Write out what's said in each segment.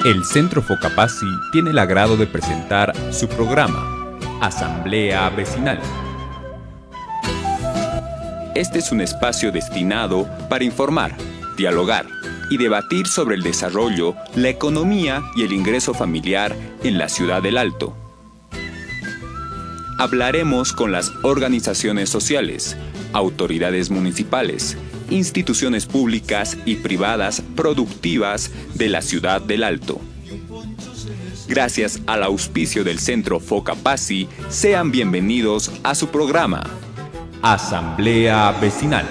El Centro Focapasi tiene el agrado de presentar su programa, Asamblea Vecinal. Este es un espacio destinado para informar, dialogar y debatir sobre el desarrollo, la economía y el ingreso familiar en la ciudad del Alto. Hablaremos con las organizaciones sociales, autoridades municipales, instituciones públicas y privadas productivas de la ciudad del Alto. Gracias al auspicio del Centro Focapasi, sean bienvenidos a su programa, Asamblea Vecinal.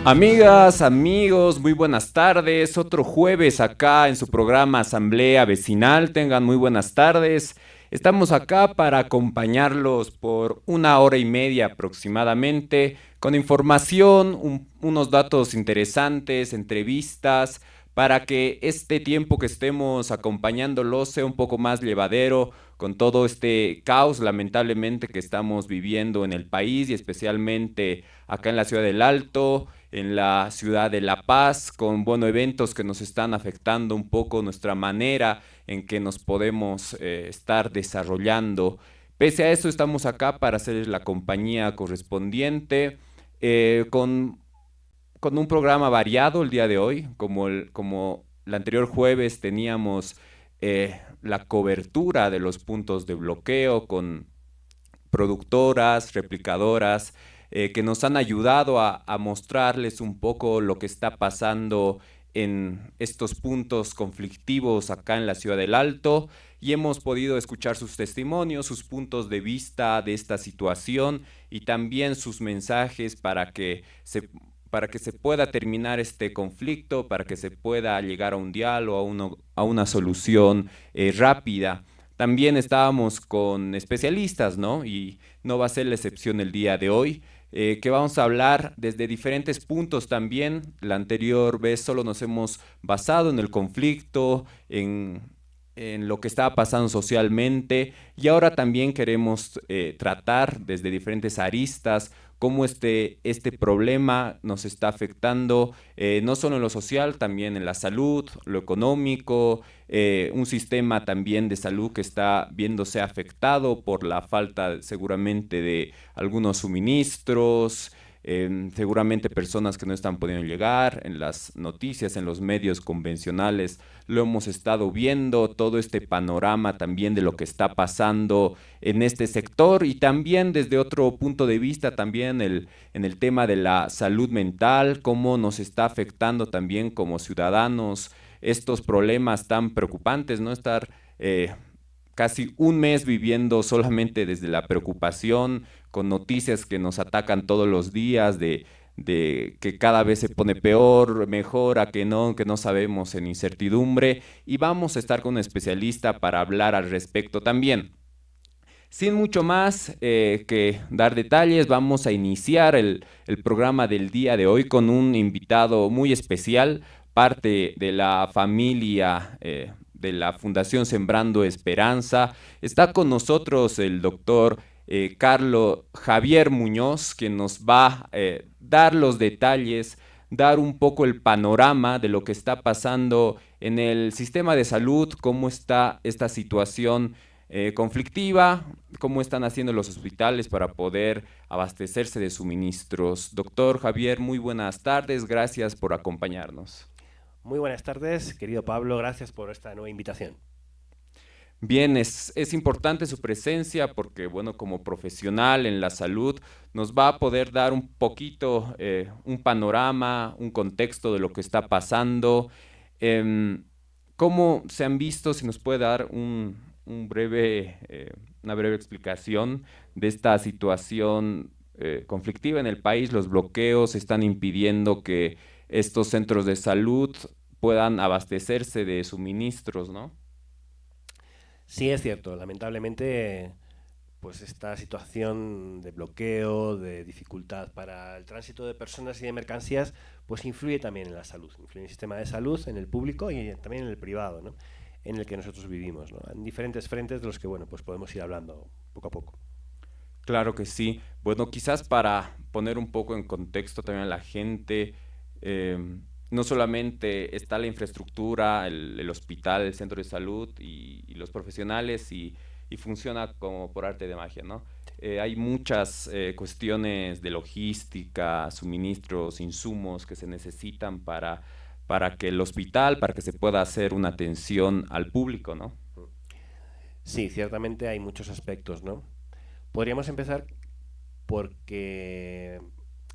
Amigas, amigos, muy buenas tardes. Otro jueves acá en su programa Asamblea Vecinal. Tengan muy buenas tardes. Estamos acá para acompañarlos por 1 hora y media aproximadamente, con información, unos datos interesantes, entrevistas, para que este tiempo que estemos acompañándolos sea un poco más llevadero con todo este caos, lamentablemente, que estamos viviendo en el país y especialmente acá en la ciudad del Alto, en la ciudad de La Paz, con eventos que nos están afectando un poco nuestra manera en que nos podemos estar desarrollando. Pese a eso, estamos acá para hacer la compañía correspondiente, con un programa variado el día de hoy. Como el anterior jueves teníamos la cobertura de los puntos de bloqueo con productoras, replicadoras, que nos han ayudado a mostrarles un poco lo que está pasando en estos puntos conflictivos acá en la ciudad del Alto, y hemos podido escuchar sus testimonios, sus puntos de vista de esta situación y también sus mensajes para que se pueda terminar este conflicto, para que se pueda llegar a un diálogo, a una solución rápida. También estábamos con especialistas, ¿no? Y no va a ser la excepción el día de hoy, que vamos a hablar desde diferentes puntos también. La anterior vez solo nos hemos basado en el conflicto, en lo que estaba pasando socialmente, y ahora también queremos tratar desde diferentes aristas cómo este problema nos está afectando, no solo en lo social, también en la salud, lo económico, un sistema también de salud que está viéndose afectado por la falta seguramente de algunos suministros, seguramente personas que no están pudiendo llegar. En las noticias, en los medios convencionales, lo hemos estado viendo, todo este panorama también de lo que está pasando en este sector, y también desde otro punto de vista, también en el tema de la salud mental, cómo nos está afectando también como ciudadanos estos problemas tan preocupantes, ¿no? Estar casi un mes viviendo solamente desde la preocupación, con noticias que nos atacan todos los días de que cada vez se pone peor, mejor, a que no sabemos, en incertidumbre, y vamos a estar con un especialista para hablar al respecto también. Sin mucho más que dar detalles, vamos a iniciar el programa del día de hoy con un invitado muy especial, parte de la familia de la Fundación Sembrando Esperanza. Está con nosotros el doctor Carlos Javier Muñoz, quien nos va a dar los detalles, dar un poco el panorama de lo que está pasando en el sistema de salud, cómo está esta situación conflictiva, cómo están haciendo los hospitales para poder abastecerse de suministros. Doctor Javier, muy buenas tardes, gracias por acompañarnos. Muy buenas tardes, querido Pablo, gracias por esta nueva invitación. Bien, es importante su presencia porque, como profesional en la salud, nos va a poder dar un poquito, un panorama, un contexto de lo que está pasando. ¿Cómo se han visto? Si nos puede dar una breve explicación de esta situación conflictiva en el país. Los bloqueos están impidiendo que estos centros de salud puedan abastecerse de suministros, ¿no? Sí, es cierto, lamentablemente, pues esta situación de bloqueo, de dificultad para el tránsito de personas y de mercancías, pues influye también en la salud, influye en el sistema de salud, en el público y también en el privado, ¿no? En el que nosotros vivimos, ¿no? En diferentes frentes de los que, pues podemos ir hablando poco a poco. Claro que sí. Bueno, quizás para poner un poco en contexto también a la gente, eh, no solamente está la infraestructura, el hospital, el centro de salud y los profesionales y funciona como por arte de magia, ¿no? Hay muchas cuestiones de logística, suministros, insumos que se necesitan para que el hospital, para que se pueda hacer una atención al público, ¿no? Sí, ciertamente hay muchos aspectos, ¿no? Podríamos empezar porque,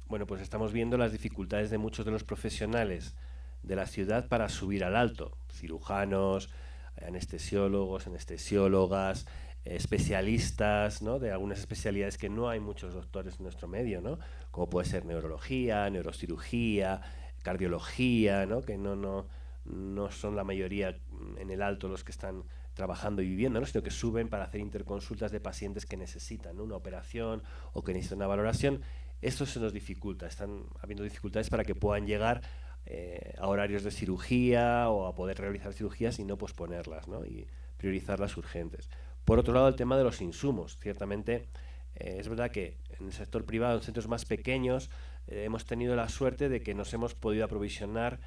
bueno, pues estamos viendo las dificultades de muchos de los profesionales de la ciudad para subir al alto, cirujanos, anestesiólogos, anestesiólogas, especialistas, ¿no? De algunas especialidades que no hay muchos doctores en nuestro medio, ¿no? Como puede ser neurología, neurocirugía, cardiología, ¿no? Que no son la mayoría en el alto los que están trabajando y viviendo, ¿no? Sino que suben para hacer interconsultas de pacientes que necesitan, ¿no? Una operación o que necesitan una valoración. Esto se nos dificulta, están habiendo dificultades para que puedan llegar a horarios de cirugía o a poder realizar cirugías y no posponerlas, ¿no? Y priorizar las urgentes. Por otro lado, el tema de los insumos. Ciertamente, es verdad que en el sector privado, en centros más pequeños, hemos tenido la suerte de que nos hemos podido aprovisionar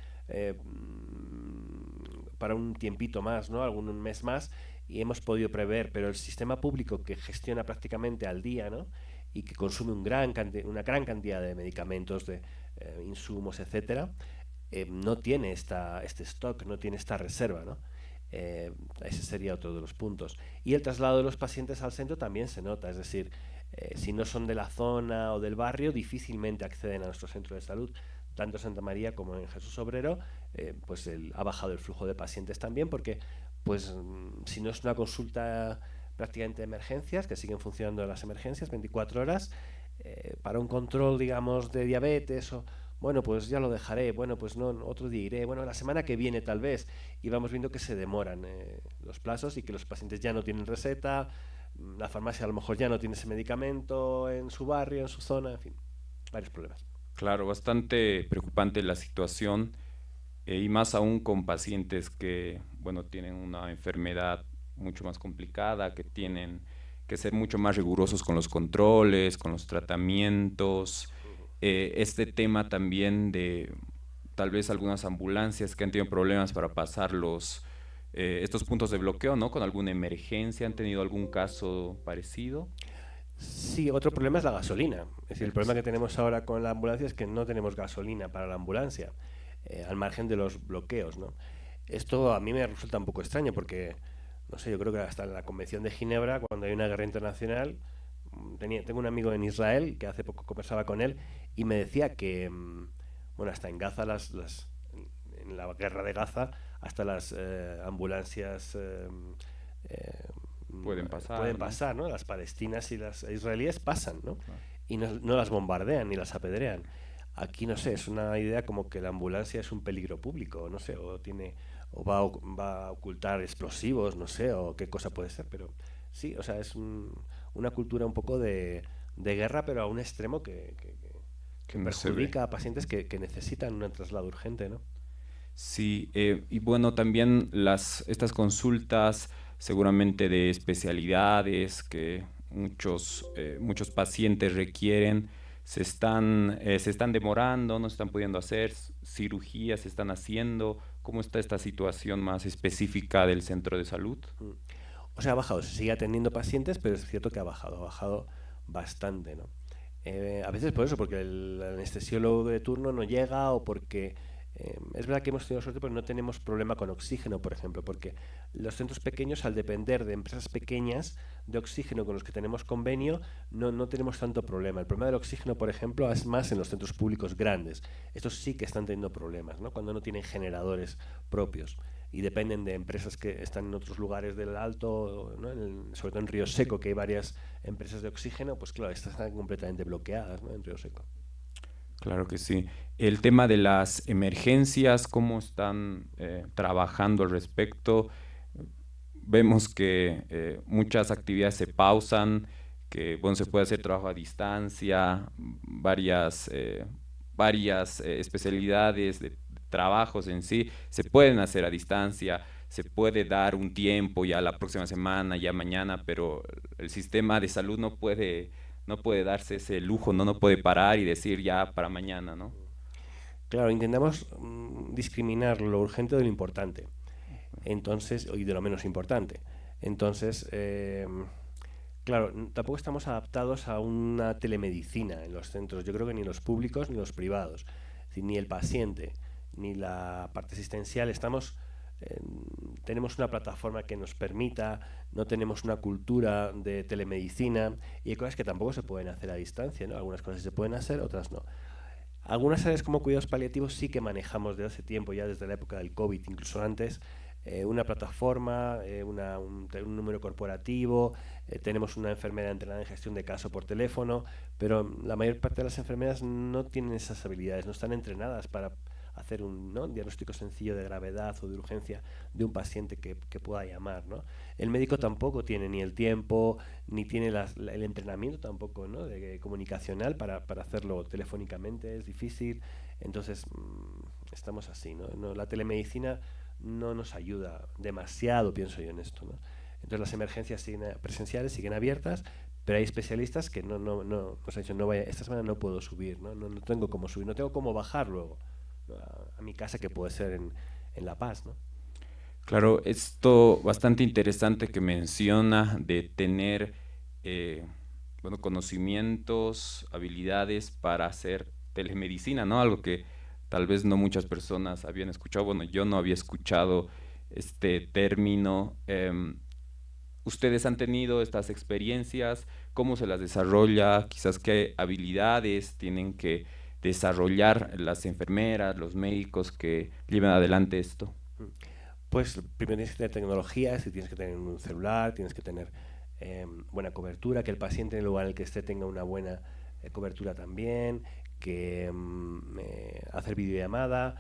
para un tiempito más, ¿no? Algún mes más, y hemos podido prever, pero el sistema público que gestiona prácticamente al día, ¿no? Y que consume una gran cantidad de medicamentos, de insumos, etcétera, no tiene este stock, no tiene esta reserva, ¿no? Ese sería otro de los puntos. Y el traslado de los pacientes al centro también se nota, es decir, si no son de la zona o del barrio, difícilmente acceden a nuestro centro de salud. Tanto en Santa María como en Jesús Obrero, pues ha bajado el flujo de pacientes también, porque pues si no es una consulta prácticamente de emergencias, que siguen funcionando las emergencias 24 horas, para un control, digamos, de diabetes o bueno, pues ya lo dejaré, bueno, pues no, otro día iré, bueno, la semana que viene tal vez, y vamos viendo que se demoran los plazos y que los pacientes ya no tienen receta, la farmacia a lo mejor ya no tiene ese medicamento en su barrio, en su zona, en fin, varios problemas. Claro, bastante preocupante la situación y más aún con pacientes que, bueno, tienen una enfermedad mucho más complicada, que tienen que ser mucho más rigurosos con los controles, con los tratamientos. Este tema también de tal vez algunas ambulancias que han tenido problemas para pasar estos puntos de bloqueo, ¿no? Con alguna emergencia, ¿han tenido algún caso parecido? Sí, otro problema es la gasolina. Es decir, el problema que tenemos ahora con la ambulancia es que no tenemos gasolina para la ambulancia, al margen de los bloqueos, ¿no? Esto a mí me resulta un poco extraño porque, no sé, yo creo que hasta en la Convención de Ginebra, cuando hay una guerra internacional, tengo un amigo en Israel que hace poco conversaba con él y me decía que, bueno, hasta en Gaza, en la guerra de Gaza, hasta las ambulancias eh, Pueden pueden pasar, ¿no? pasar, ¿no? Las palestinas y las israelíes pasan, ¿no? Claro. Y no las bombardean ni las apedrean. Aquí, no sé, es una idea como que la ambulancia es un peligro público, no sé, va a ocultar explosivos, no sé, o qué cosa puede ser, pero sí, o sea, una cultura un poco de guerra, pero a un extremo Que que no se ve. perjudica a pacientes que necesitan un traslado urgente, ¿no? Sí, y bueno, también estas consultas seguramente de especialidades que muchos pacientes requieren, se están demorando, no se están pudiendo hacer, cirugías se están haciendo. ¿Cómo está esta situación más específica del centro de salud? Mm. O sea, ha bajado, se sigue atendiendo pacientes, pero es cierto que ha bajado bastante, ¿no? A veces por eso, porque el anestesiólogo de turno no llega o porque es verdad que hemos tenido suerte porque no tenemos problema con oxígeno, por ejemplo, porque los centros pequeños, al depender de empresas pequeñas de oxígeno con los que tenemos convenio, no tenemos tanto problema. El problema del oxígeno, por ejemplo, es más en los centros públicos grandes. Estos sí que están teniendo problemas, ¿no? Cuando no tienen generadores propios y dependen de empresas que están en otros lugares del Alto, ¿no? Sobre todo en Río Seco, que hay varias empresas de oxígeno, pues claro, estas están completamente bloqueadas, ¿no? En Río Seco. Claro que sí. El tema de las emergencias, ¿cómo están trabajando al respecto? Vemos que muchas actividades se pausan, que bueno, se puede hacer trabajo a distancia, varias especialidades de trabajos en sí se pueden hacer a distancia, se puede dar un tiempo ya la próxima semana, ya mañana, pero el sistema de salud no puede darse ese lujo, no puede parar y decir ya para mañana, ¿no? Claro, intentamos discriminar lo urgente de lo importante, entonces, y de lo menos importante. Entonces, claro, tampoco estamos adaptados a una telemedicina en los centros. Yo creo que ni los públicos ni los privados, es decir, ni el paciente ni la parte asistencial estamos. eh, Tenemos una plataforma que nos permita, no tenemos una cultura de telemedicina y hay cosas que tampoco se pueden hacer a distancia, ¿no? Algunas cosas se pueden hacer, otras no. Algunas áreas como cuidados paliativos sí que manejamos desde hace tiempo, ya desde la época del COVID, incluso antes, una plataforma, un número corporativo, tenemos una enfermera entrenada en gestión de caso por teléfono, pero la mayor parte de las enfermeras no tienen esas habilidades, no están entrenadas para hacer un, ¿no?, diagnóstico sencillo de gravedad o de urgencia de un paciente que pueda llamar, ¿no? El médico tampoco tiene ni el tiempo, ni tiene el entrenamiento tampoco, ¿no?, comunicacional para hacerlo telefónicamente, es difícil. Entonces, estamos así, ¿no? La telemedicina no nos ayuda demasiado, pienso yo, en esto, ¿no? Entonces las emergencias presenciales siguen abiertas, pero hay especialistas que nos han dicho, no vaya, esta semana no puedo subir, ¿no? No tengo cómo subir, no tengo cómo bajar luego, ¿no?, a mi casa, que puede ser en La Paz, ¿no? Claro, esto bastante interesante que menciona de tener bueno, conocimientos, habilidades para hacer telemedicina, ¿no? Algo que tal vez no muchas personas habían escuchado. Bueno, yo no había escuchado este término. ¿Ustedes han tenido estas experiencias? ¿Cómo se las desarrolla? Quizás qué habilidades tienen que desarrollar las enfermeras, los médicos que lleven adelante esto. Pues primero tienes que tener tecnología, si tienes que tener un celular, tienes que tener buena cobertura, que el paciente en el lugar en el que esté tenga una buena cobertura también, que hacer videollamada,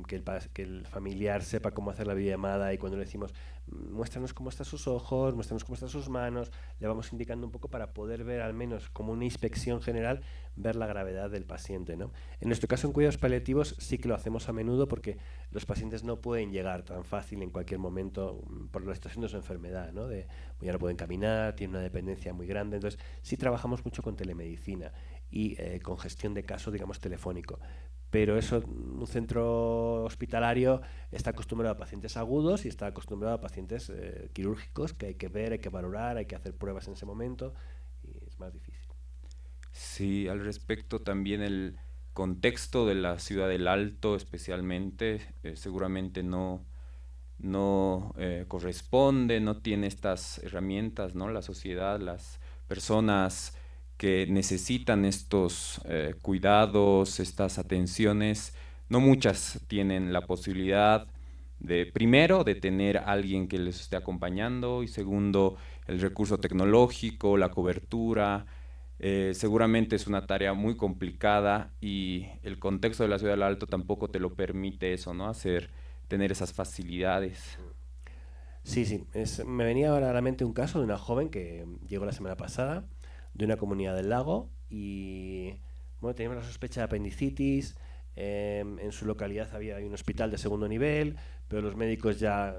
que el familiar sepa cómo hacer la videollamada, y cuando le decimos muéstranos cómo están sus ojos, muéstranos cómo están sus manos, le vamos indicando un poco para poder ver, al menos como una inspección general, ver la gravedad del paciente, ¿no? En nuestro caso, en cuidados paliativos sí que lo hacemos a menudo, porque los pacientes no pueden llegar tan fácil en cualquier momento por la situación de su enfermedad, ¿no? Ya no pueden caminar, tienen una dependencia muy grande. Entonces sí trabajamos mucho con telemedicina y con gestión de caso, digamos, telefónico. Pero eso, un centro hospitalario está acostumbrado a pacientes agudos y está acostumbrado a pacientes quirúrgicos, que hay que ver, hay que valorar, hay que hacer pruebas en ese momento, y es más difícil. Sí, al respecto también el contexto de la ciudad del Alto especialmente seguramente no corresponde, no tiene estas herramientas, ¿no? La sociedad, las personas que necesitan estos cuidados, estas atenciones, no muchas tienen la posibilidad de, primero, de tener a alguien que les esté acompañando y segundo, el recurso tecnológico, la cobertura. Seguramente es una tarea muy complicada y el contexto de la ciudad del Alto tampoco te lo permite eso, ¿no? Tener esas facilidades. Sí, sí. Me venía ahora a la mente un caso de una joven que llegó la semana pasada de una comunidad del lago y, bueno, teníamos la sospecha de apendicitis. En su localidad hay un hospital de segundo nivel, pero los médicos ya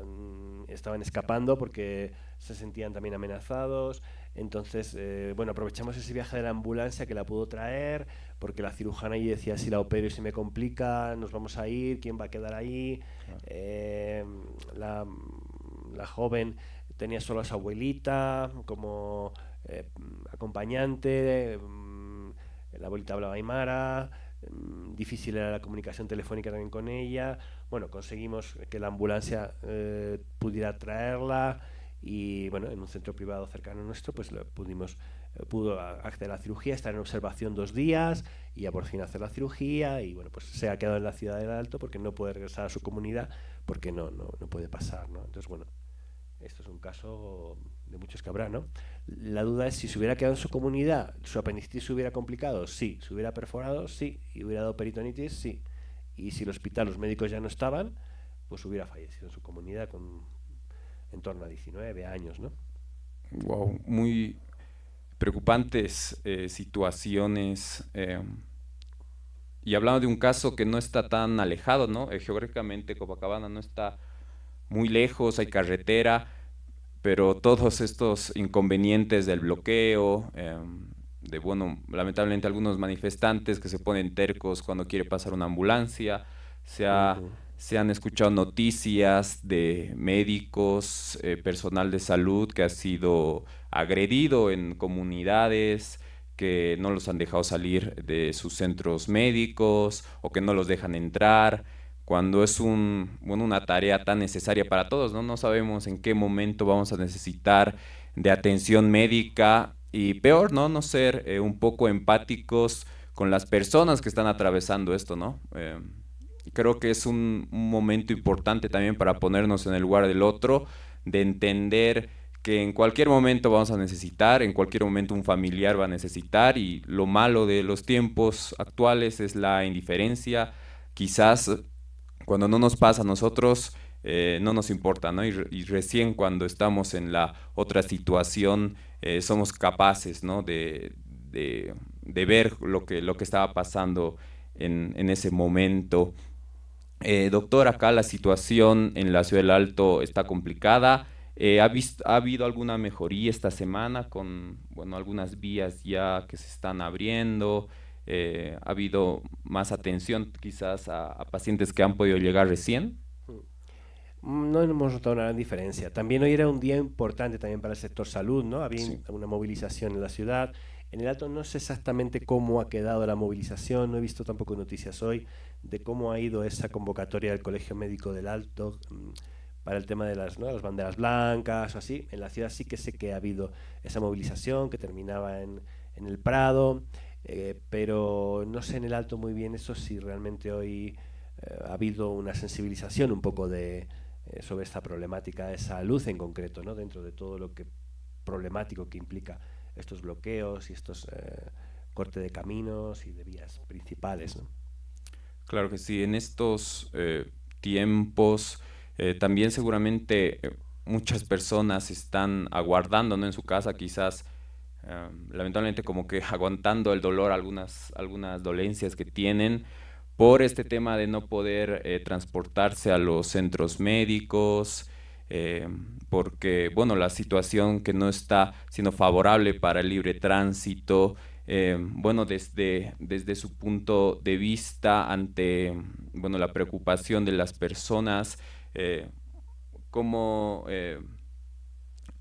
estaban escapando porque se sentían también amenazados. Entonces, bueno, aprovechamos ese viaje de la ambulancia que la pudo traer, porque la cirujana allí decía, si la opero y se me complica, nos vamos a ir, ¿quién va a quedar ahí? Claro. Eh, la, la joven tenía solo a su abuelita como acompañante, la abuelita hablaba aymara, difícil era la comunicación telefónica también con ella. Bueno, conseguimos que la ambulancia pudiera traerla, y bueno, en un centro privado cercano nuestro pues pudo acceder a la cirugía, estar en observación 2 días y ya por fin hacer la cirugía, y bueno, pues se ha quedado en la ciudad del Alto porque no puede regresar a su comunidad, porque no puede pasar, ¿no? Entonces, bueno, esto es un caso de muchos que habrá, ¿no? La duda es si se hubiera quedado en su comunidad, su apendicitis se hubiera complicado, sí, se hubiera perforado, sí, y hubiera dado peritonitis, sí. Y si el hospital, los médicos ya no estaban, pues hubiera fallecido en su comunidad con en torno a 19 años, ¿no? Wow, muy preocupantes situaciones. Y hablando de un caso que no está tan alejado, ¿no? Geográficamente Copacabana no está muy lejos, hay carretera, pero todos estos inconvenientes del bloqueo, bueno, lamentablemente algunos manifestantes que se ponen tercos cuando quiere pasar una ambulancia. Se ha, Ujú. Se han escuchado noticias de médicos, personal de salud que ha sido agredido en comunidades, que no los han dejado salir de sus centros médicos o que no los dejan entrar, cuando es bueno, una tarea tan necesaria para todos, ¿no? No sabemos en qué momento vamos a necesitar de atención médica y peor, ¿no? No ser un poco empáticos con las personas que están atravesando esto, ¿no? Creo que es un momento importante también para ponernos en el lugar del otro, de entender que en cualquier momento vamos a necesitar, en cualquier momento un familiar va a necesitar y lo malo de los tiempos actuales es la indiferencia. Quizás cuando no nos pasa a nosotros, no nos importa, ¿no? Y recién cuando estamos en la otra situación, somos capaces, ¿no? De ver lo que estaba pasando en ese momento. Doctor, acá la situación en la Ciudad del Alto está complicada. ¿Ha habido alguna mejoría esta semana con, bueno, algunas vías ya que se están abriendo? ¿Ha habido más atención quizás a pacientes que han podido llegar recién? No hemos notado una gran diferencia. También hoy era un día importante también para el sector salud, ¿no? Había Sí. una movilización en la ciudad. En el Alto no sé exactamente cómo ha quedado la movilización, no he visto tampoco noticias hoy de cómo ha ido esa convocatoria del Colegio Médico del Alto para el tema de las, ¿no?, las banderas blancas o así. En la ciudad sí que sé que ha habido esa movilización que terminaba en el Prado, pero no sé en el Alto muy bien eso si realmente hoy ha habido una sensibilización un poco sobre esta problemática de salud en concreto, ¿no? Dentro de todo lo que problemático que implica estos bloqueos y estos corte de caminos y de vías principales, ¿no? Claro que sí, en estos tiempos también seguramente muchas personas están aguardando, ¿no? En su casa quizás, lamentablemente como que aguantando el dolor, algunas dolencias que tienen por este tema de no poder transportarse a los centros médicos, eh, porque, bueno, la situación que no está siendo favorable para el libre tránsito, bueno, desde su punto de vista ante, bueno, la preocupación de las personas, eh, cómo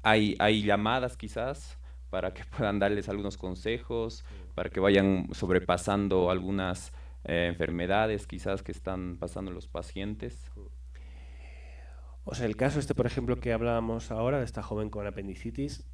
hay llamadas quizás para que puedan darles algunos consejos, para que vayan sobrepasando algunas enfermedades quizás que están pasando los pacientes. O sea, el caso este, por ejemplo, que hablábamos ahora de esta joven con apendicitis,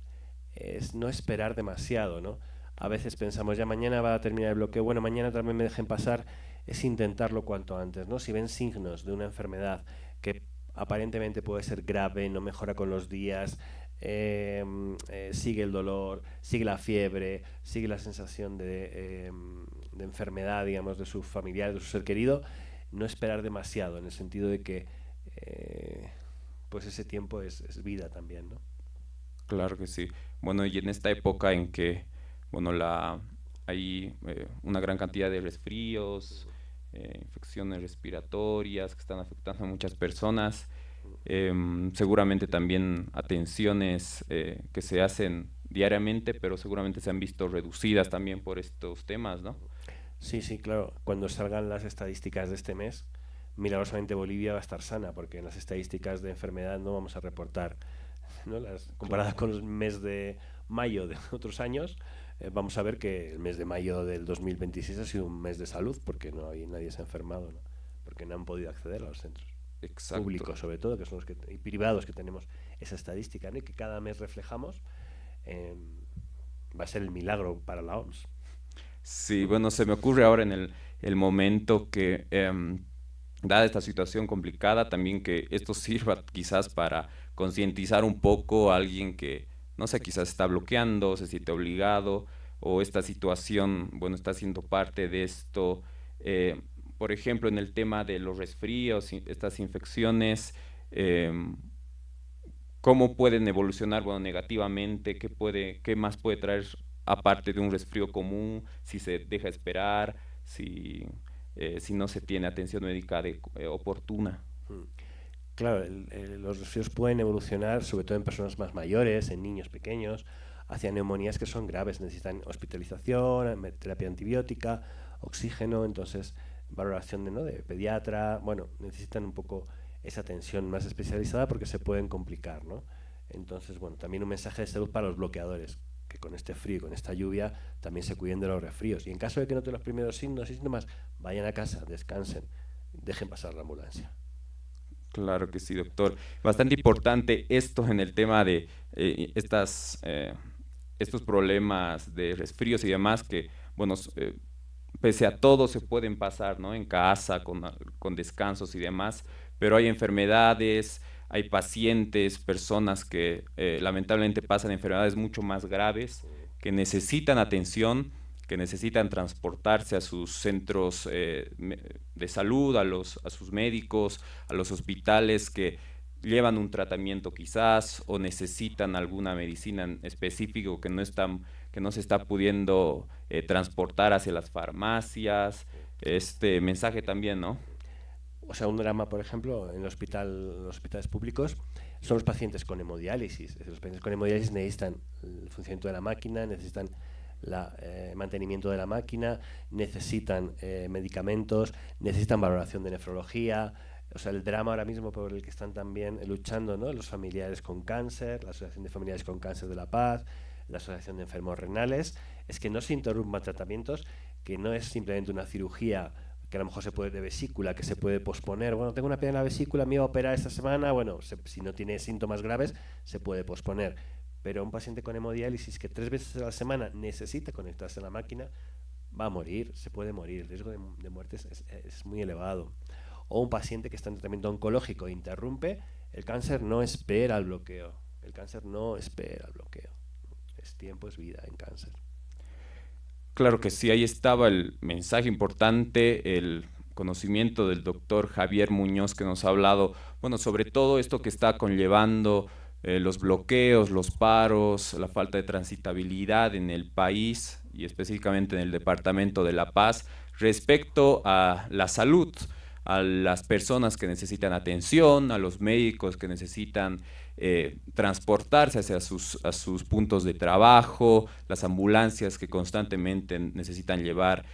es no esperar demasiado, ¿no? A veces pensamos, ya mañana va a terminar el bloqueo, bueno, mañana también me dejen pasar, es intentarlo cuanto antes, ¿no? Si ven signos de una enfermedad que aparentemente puede ser grave, no mejora con los días, sigue el dolor, sigue la fiebre, sigue la sensación de enfermedad, digamos, de su familiar, de su ser querido, no esperar demasiado, en el sentido de que eh, pues ese tiempo es vida también, ¿no? Claro que sí. Bueno, y en esta época en que, bueno, hay una gran cantidad de resfríos, infecciones respiratorias que están afectando a muchas personas, seguramente también atenciones que se hacen diariamente, pero seguramente se han visto reducidas también por estos temas, ¿no? Sí, sí, claro. Cuando salgan las estadísticas de este mes, milagrosamente Bolivia va a estar sana, porque en las estadísticas de enfermedad no vamos a reportar, ¿no? Comparadas Claro. con el mes de mayo de otros años, vamos a ver que el mes de mayo del 2026 ha sido un mes de salud, porque nadie se ha enfermado, ¿no? Porque no han podido acceder a los centros Exacto. públicos, sobre todo, que son y privados, que tenemos esa estadística, ¿no? Y que cada mes reflejamos, eh, va a ser el milagro para la OMS. Sí, bueno, se me ocurre ahora en el momento que, dada esta situación complicada, también que esto sirva quizás para concientizar un poco a alguien que, no sé, quizás está bloqueando, se siente obligado, o esta situación, bueno, está siendo parte de esto. eh, por ejemplo, en el tema de los resfríos, estas infecciones, em, cómo pueden evolucionar, bueno, negativamente, qué más puede traer aparte de un resfrío común, si se deja esperar, si no se tiene atención médica oportuna. Mm. Claro, los resfríos pueden evolucionar, sobre todo en personas más mayores, en niños pequeños, hacia neumonías que son graves, necesitan hospitalización, terapia antibiótica, oxígeno, entonces valoración de pediatra, bueno, necesitan un poco esa atención más especializada porque se pueden complicar, ¿no? Entonces, bueno, también un mensaje de salud para los bloqueadores, que con este frío, con esta lluvia, también se cuiden de los resfríos. Y en caso de que noten los primeros signos y síntomas, vayan a casa, descansen, dejen pasar la ambulancia. Claro que sí, doctor. Bastante importante esto en el tema de estos problemas de resfríos y demás que, bueno, pese a todo se pueden pasar, ¿no? En casa, con descansos y demás, pero hay enfermedades, hay pacientes, personas que lamentablemente pasan enfermedades mucho más graves, que necesitan atención, que necesitan transportarse a sus centros de salud, a sus médicos, a los hospitales que llevan un tratamiento quizás o necesitan alguna medicina en específico que no se está pudiendo transportar hacia las farmacias. Este mensaje también, ¿no? O sea, un drama, por ejemplo, en los hospitales públicos son los pacientes con hemodiálisis. Los pacientes con hemodiálisis necesitan el funcionamiento de la máquina, necesitan el mantenimiento de la máquina, necesitan medicamentos, necesitan valoración de nefrología. O sea, el drama ahora mismo por el que están también luchando, ¿no? Los familiares con cáncer, la Asociación de Familiares con Cáncer de La Paz, la Asociación de Enfermos Renales, es que no se interrumpan tratamientos, que no es simplemente una cirugía que a lo mejor se puede de vesícula, que se puede posponer. Bueno, tengo una piedra en la vesícula, me iba a operar esta semana, bueno, si no tiene síntomas graves, se puede posponer. Pero un paciente con hemodiálisis que 3 veces a la semana necesita conectarse a la máquina, va a morir, se puede morir, el riesgo de muerte es muy elevado. O un paciente que está en tratamiento oncológico e interrumpe, el cáncer no espera al bloqueo, el cáncer no espera al bloqueo. Es tiempo, es vida en cáncer. Claro que sí, ahí estaba el mensaje importante, el conocimiento del doctor Javier Muñoz que nos ha hablado, bueno, sobre todo esto que está conllevando los bloqueos, los paros, la falta de transitabilidad en el país y específicamente en el departamento de La Paz respecto a la salud, a las personas que necesitan atención, a los médicos que necesitan transportarse hacia a sus puntos de trabajo, las ambulancias que constantemente necesitan llevar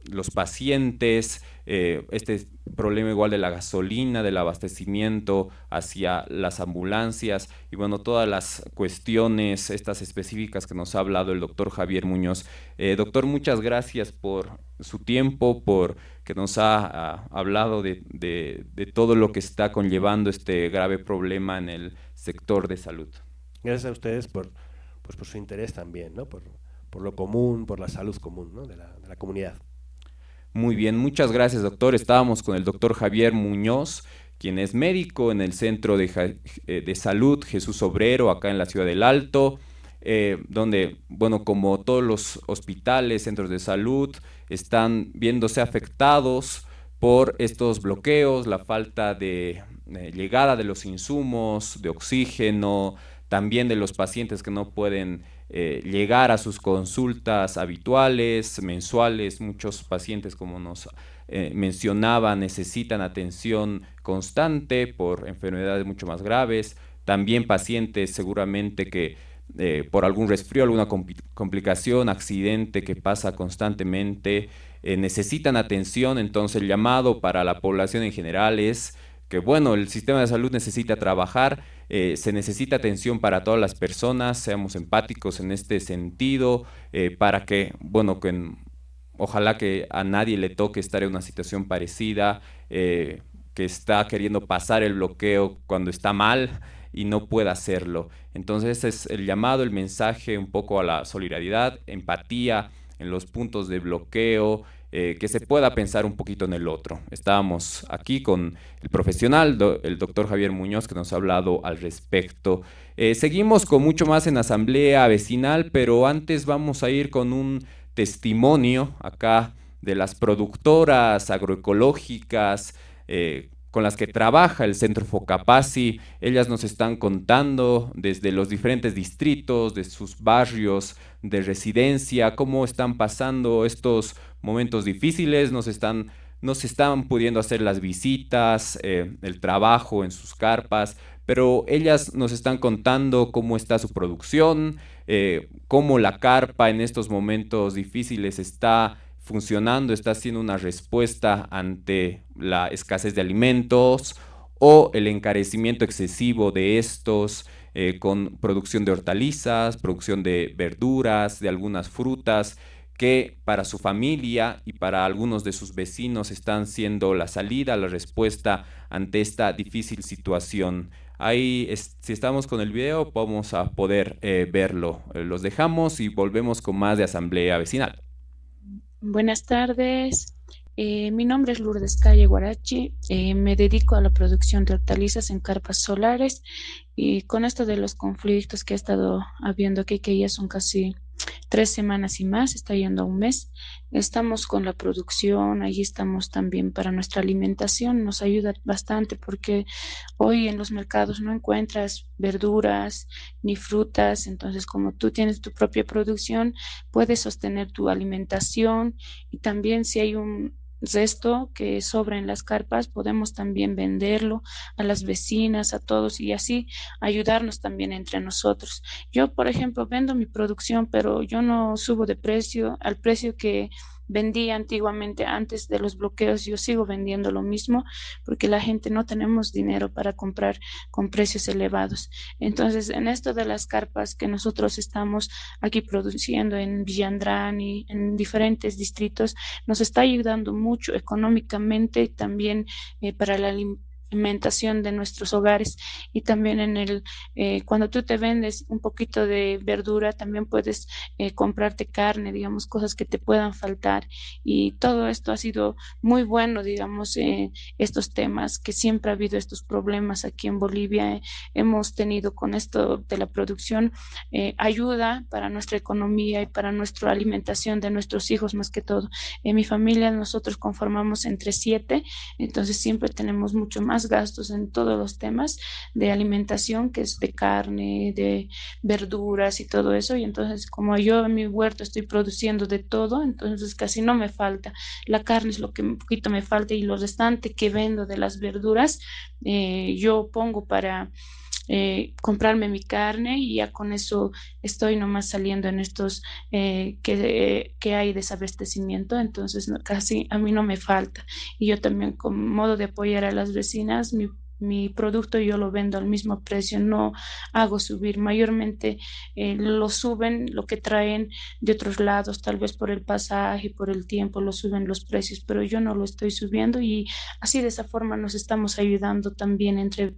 los pacientes, este problema igual de la gasolina, del abastecimiento hacia las ambulancias y bueno, todas las cuestiones estas específicas que nos ha hablado el doctor Javier Muñoz. Doctor, muchas gracias por su tiempo, por que nos ha hablado de todo lo que está conllevando este grave problema en el sector de salud. Gracias a ustedes por su interés también, ¿no? Por lo común, por la salud común, ¿no? de la comunidad. Muy bien, muchas gracias, doctor. Estábamos con el doctor Javier Muñoz, quien es médico en el Centro de Salud Jesús Obrero, acá en la Ciudad del Alto, donde, bueno, como todos los hospitales, centros de salud, están viéndose afectados por estos bloqueos, la falta de llegada de los insumos, de oxígeno, también de los pacientes que no pueden llegar a sus consultas habituales, mensuales. Muchos pacientes, como nos mencionaba, necesitan atención constante por enfermedades mucho más graves. También pacientes seguramente que por algún resfrío, alguna complicación, accidente que pasa constantemente, necesitan atención. Entonces el llamado para la población en general es que bueno, el sistema de salud necesita trabajar, se necesita atención para todas las personas, seamos empáticos en este sentido, para que, bueno, ojalá que a nadie le toque estar en una situación parecida, que está queriendo pasar el bloqueo cuando está mal y no pueda hacerlo. Entonces ese es el llamado, el mensaje un poco a la solidaridad, empatía en los puntos de bloqueo, que se pueda pensar un poquito en el otro. Estábamos aquí con el profesional, el doctor Javier Muñoz, que nos ha hablado al respecto. Seguimos con mucho más en Asamblea Vecinal, pero antes vamos a ir con un testimonio acá de las productoras agroecológicas con las que trabaja el Centro Focapasi. Ellas nos están contando desde los diferentes distritos, de sus barrios de residencia, cómo están pasando estos momentos difíciles. Nos están no se están pudiendo hacer las visitas, el trabajo en sus carpas, pero ellas nos están contando cómo está su producción, cómo la carpa en estos momentos difíciles está funcionando, está haciendo una respuesta ante la escasez de alimentos o el encarecimiento excesivo de estos, con producción de hortalizas, producción de verduras, de algunas frutas, que para su familia y para algunos de sus vecinos están siendo la salida, la respuesta ante esta difícil situación. Ahí, si estamos con el video, vamos a poder verlo. Los dejamos y volvemos con más de Asamblea Vecinal. Buenas tardes. Mi nombre es Lourdes Calle Guarachi. Me dedico a la producción de hortalizas en carpas solares y con esto de los conflictos que ha estado habiendo aquí, que ya son casi 3 semanas y más, está yendo a un mes. Estamos con la producción, allí estamos también para nuestra alimentación, nos ayuda bastante porque hoy en los mercados no encuentras verduras ni frutas, entonces como tú tienes tu propia producción, puedes sostener tu alimentación y también si hay un resto que sobra en las carpas, podemos también venderlo a las vecinas, a todos y así ayudarnos también entre nosotros. Yo, por ejemplo, vendo mi producción, pero yo no subo de precio al precio que vendía antiguamente antes de los bloqueos. Yo sigo vendiendo lo mismo porque la gente no tenemos dinero para comprar con precios elevados. Entonces, en esto de las carpas que nosotros estamos aquí produciendo en Villandrán y en diferentes distritos, nos está ayudando mucho económicamente y también para la alimentación de nuestros hogares y también cuando tú te vendes un poquito de verdura también puedes comprarte carne, digamos, cosas que te puedan faltar y todo esto ha sido muy bueno, digamos, estos temas que siempre ha habido estos problemas aquí en Bolivia, hemos tenido con esto de la producción ayuda para nuestra economía y para nuestra alimentación de nuestros hijos más que todo. En mi familia nosotros conformamos entre 7, entonces siempre tenemos mucho más gastos en todos los temas de alimentación, que es de carne, de verduras y todo eso. Y entonces, como yo en mi huerto estoy produciendo de todo, entonces casi no me falta. La carne es lo que un poquito me falta y lo restante que vendo de las verduras, yo pongo para comprarme mi carne y ya con eso estoy nomás saliendo en estos que hay desabastecimiento, entonces casi a mí no me falta. Y yo también como modo de apoyar a las vecinas, mi producto yo lo vendo al mismo precio, no hago subir. Mayormente lo suben, lo que traen de otros lados, tal vez por el pasaje, por el tiempo, lo suben los precios, pero yo no lo estoy subiendo y así de esa forma nos estamos ayudando también entre.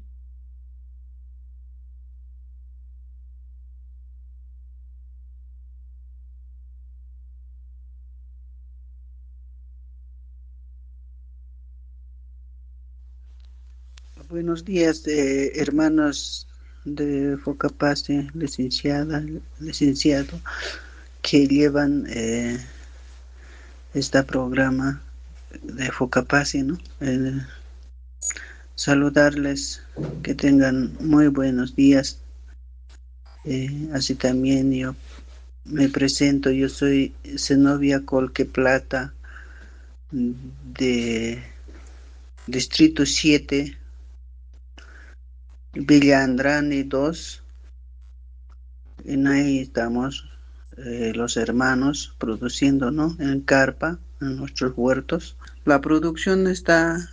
Buenos días, hermanos de Focapase, licenciada, licenciado, que llevan este programa de Focapase, ¿no? Saludarles, que tengan muy buenos días. Así también yo me presento, yo soy Zenobia Colque Plata, de Distrito 7, Villa Andrani 2. En ahí estamos los hermanos produciendo, ¿no? En carpa, en nuestros huertos. La producción está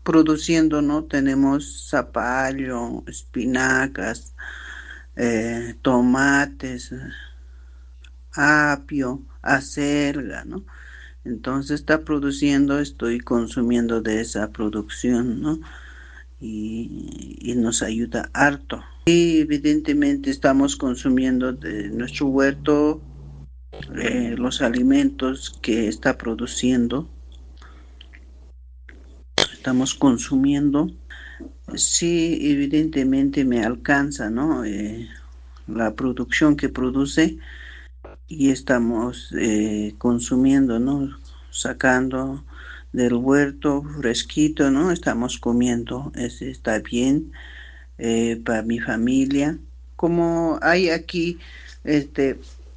produciendo, ¿no? Tenemos zapallo, espinacas, tomates, apio, acelga, ¿no? Entonces está produciendo, estoy consumiendo de esa producción, ¿no? Y nos ayuda harto. Y evidentemente estamos consumiendo de nuestro huerto los alimentos que está produciendo, estamos consumiendo. Sí, evidentemente me alcanza, ¿no? La producción que produce y estamos consumiendo, ¿no? Sacando del huerto fresquito, ¿no? Estamos comiendo, está bien para mi familia. Como hay aquí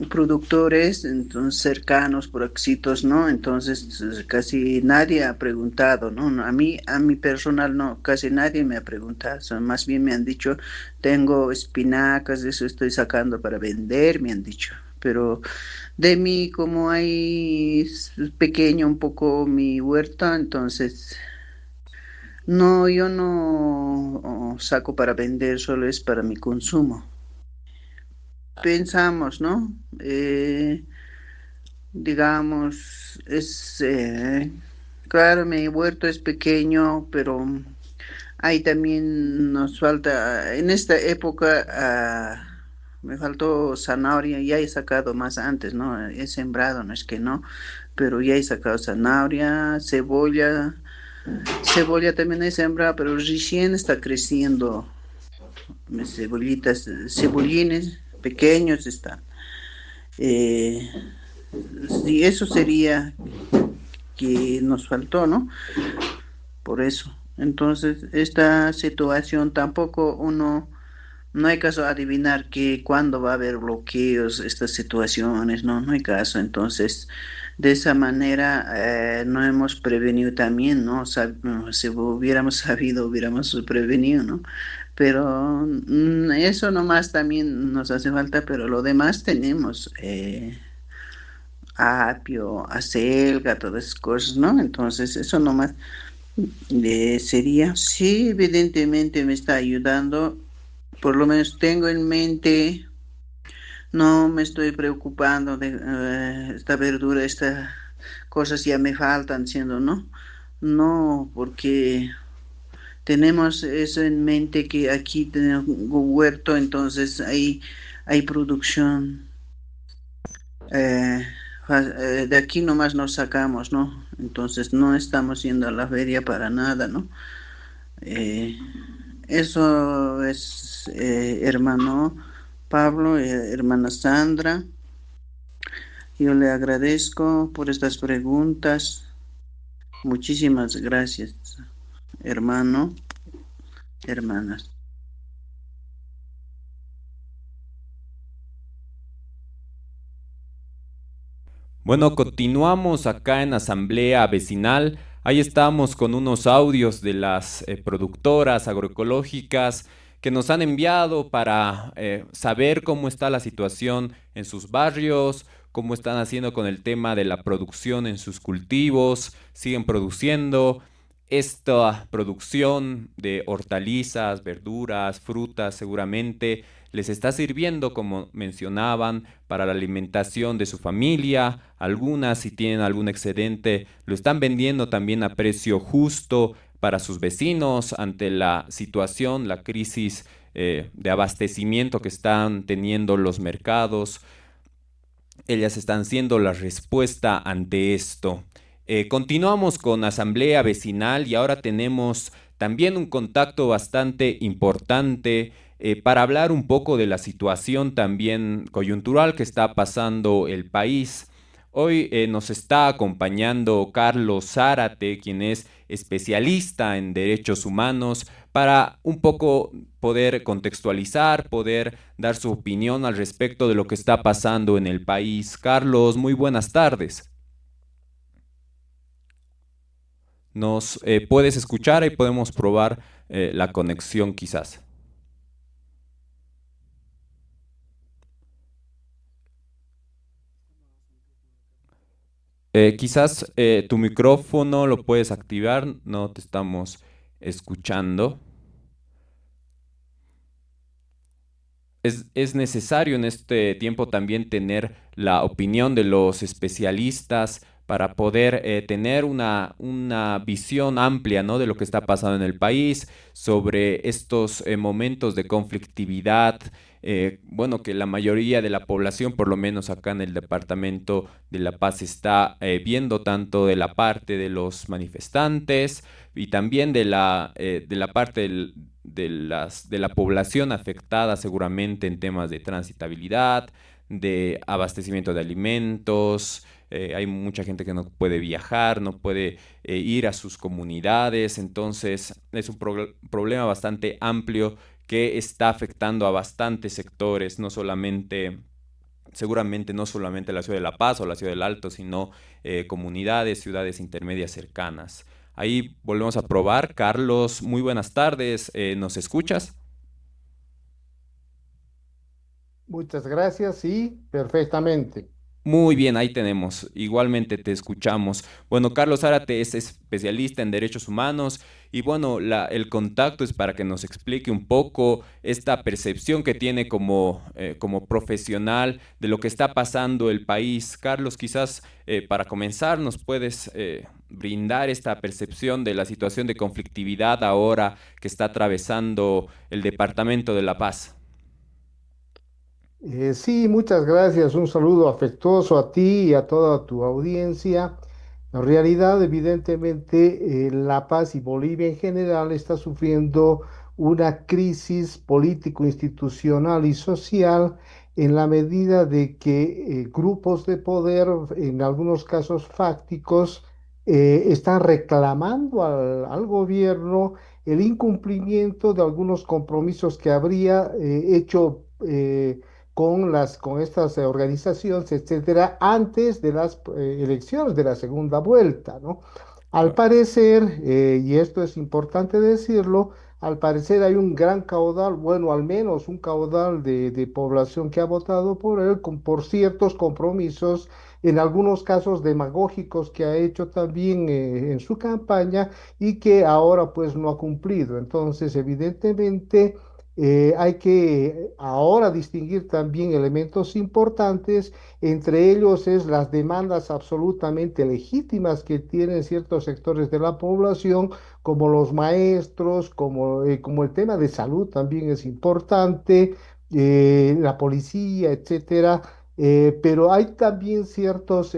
productores entonces cercanos, proxitos, ¿no? Entonces casi nadie ha preguntado, ¿no? A mí personal no, casi nadie me ha preguntado, más bien me han dicho, tengo espinacas, eso estoy sacando para vender, me han dicho, pero de mí como hay pequeño un poco mi huerta, entonces no, yo no saco para vender, solo es para mi consumo. Pensamos, ¿no? Digamos, claro, mi huerto es pequeño, pero ahí también nos falta, en esta época me faltó zanahoria, ya he sacado más antes, ¿no? He sembrado, no es que no, pero ya he sacado zanahoria, cebolla también he sembrado, pero recién está creciendo cebollitas, cebollines pequeños están. Eh, sí, eso sería que nos faltó, ¿no? Por eso. Entonces, esta situación tampoco no hay caso adivinar que cuándo va a haber bloqueos, estas situaciones, no, no hay caso. Entonces, de esa manera no hemos prevenido también, ¿no? No, si hubiéramos sabido, hubiéramos prevenido, ¿no? Pero eso nomás también nos hace falta, pero lo demás tenemos. Apio, acelga, todas esas cosas, ¿no? Entonces, eso nomás sería, sí, evidentemente me está ayudando, por lo menos tengo en mente, no me estoy preocupando de esta verdura, estas cosas ya me faltan, siendo, ¿no? No, porque tenemos eso en mente que aquí tengo huerto, entonces hay producción. eh, de aquí nomás nos sacamos, ¿no? Entonces no estamos yendo a la feria para nada, ¿no? Eh, Eso es, hermano Pablo, hermana Sandra. Yo le agradezco por estas preguntas. Muchísimas gracias, hermano, hermanas. Bueno, continuamos acá en Asamblea Vecinal. Ahí estamos con unos audios de las productoras agroecológicas que nos han enviado para saber cómo está la situación en sus barrios, cómo están haciendo con el tema de la producción en sus cultivos, siguen produciendo. Esta producción de hortalizas, verduras, frutas seguramente les está sirviendo, como mencionaban, para la alimentación de su familia. Algunas, si tienen algún excedente, lo están vendiendo también a precio justo para sus vecinos ante la situación, la crisis de abastecimiento que están teniendo los mercados. Ellas están siendo la respuesta ante esto. Continuamos con Asamblea Vecinal y ahora tenemos también un contacto bastante importante para hablar un poco de la situación también coyuntural que está pasando el país. Hoy nos está acompañando Carlos Zárate, quien es especialista en derechos humanos, para un poco poder contextualizar, poder dar su opinión al respecto de lo que está pasando en el país. Carlos, muy buenas tardes. ¿Nos puedes escuchar y podemos probar la conexión quizás? Quizás tu micrófono lo puedes activar, no te estamos escuchando. Es necesario en este tiempo también tener la opinión de los especialistas para poder tener una visión amplia, ¿no?, de lo que está pasando en el país, sobre estos momentos de conflictividad. Bueno, que la mayoría de la población, por lo menos acá en el departamento de La Paz, está viendo tanto de la parte de los manifestantes y también de la parte de la población afectada seguramente en temas de transitabilidad, de abastecimiento de alimentos. Hay mucha gente que no puede viajar, no puede ir a sus comunidades, entonces es un problema bastante amplio que está afectando a bastantes sectores, no solamente seguramente no solamente la ciudad de La Paz o la ciudad del Alto, sino comunidades, ciudades intermedias cercanas. Ahí volvemos a probar. Carlos, muy buenas tardes. ¿Nos escuchas? Muchas gracias, sí, perfectamente. Muy bien, ahí tenemos. Igualmente te escuchamos. Bueno, Carlos Zárate es especialista en derechos humanos y bueno, el contacto es para que nos explique un poco esta percepción que tiene como profesional de lo que está pasando el país. Carlos, quizás para comenzar nos puedes brindar esta percepción de la situación de conflictividad ahora que está atravesando el Departamento de La Paz. Sí, muchas gracias. Un saludo afectuoso a ti y a toda tu audiencia. En realidad, evidentemente, La Paz y Bolivia en general está sufriendo una crisis político-institucional y social en la medida de que grupos de poder, en algunos casos fácticos, están reclamando al gobierno el incumplimiento de algunos compromisos que habría hecho. Con estas organizaciones, etcétera, antes de las elecciones de la segunda vuelta, ¿no? Al parecer, y esto es importante decirlo, al parecer hay un gran caudal, bueno, al menos un caudal de población que ha votado por él, por ciertos compromisos, en algunos casos demagógicos que ha hecho también en su campaña y que ahora pues no ha cumplido. Entonces, evidentemente hay que ahora distinguir también elementos importantes, entre ellos es las demandas absolutamente legítimas que tienen ciertos sectores de la población, como los maestros, como el tema de salud también es importante, la policía, etcétera. Pero hay también ciertos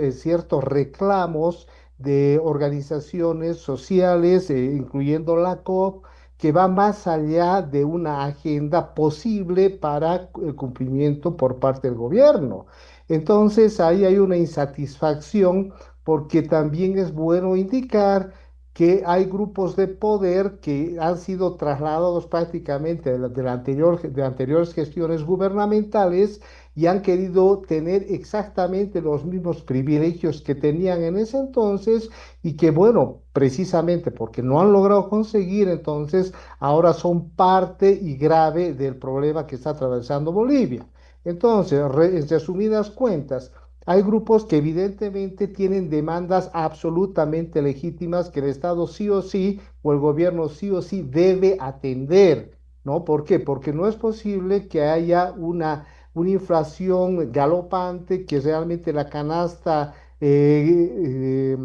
reclamos de organizaciones sociales, incluyendo la COP, que va más allá de una agenda posible para el cumplimiento por parte del gobierno. Entonces, ahí hay una insatisfacción porque también es bueno indicar que hay grupos de poder que han sido trasladados prácticamente de anteriores gestiones gubernamentales y han querido tener exactamente los mismos privilegios que tenían en ese entonces y que, bueno, precisamente porque no han logrado conseguir, entonces ahora son parte y grave del problema que está atravesando Bolivia. Entonces, en resumidas cuentas, hay grupos que evidentemente tienen demandas absolutamente legítimas que el Estado sí o sí o el gobierno sí o sí debe atender, ¿no? ¿Por qué? Porque no es posible que haya una inflación galopante, que realmente la canasta de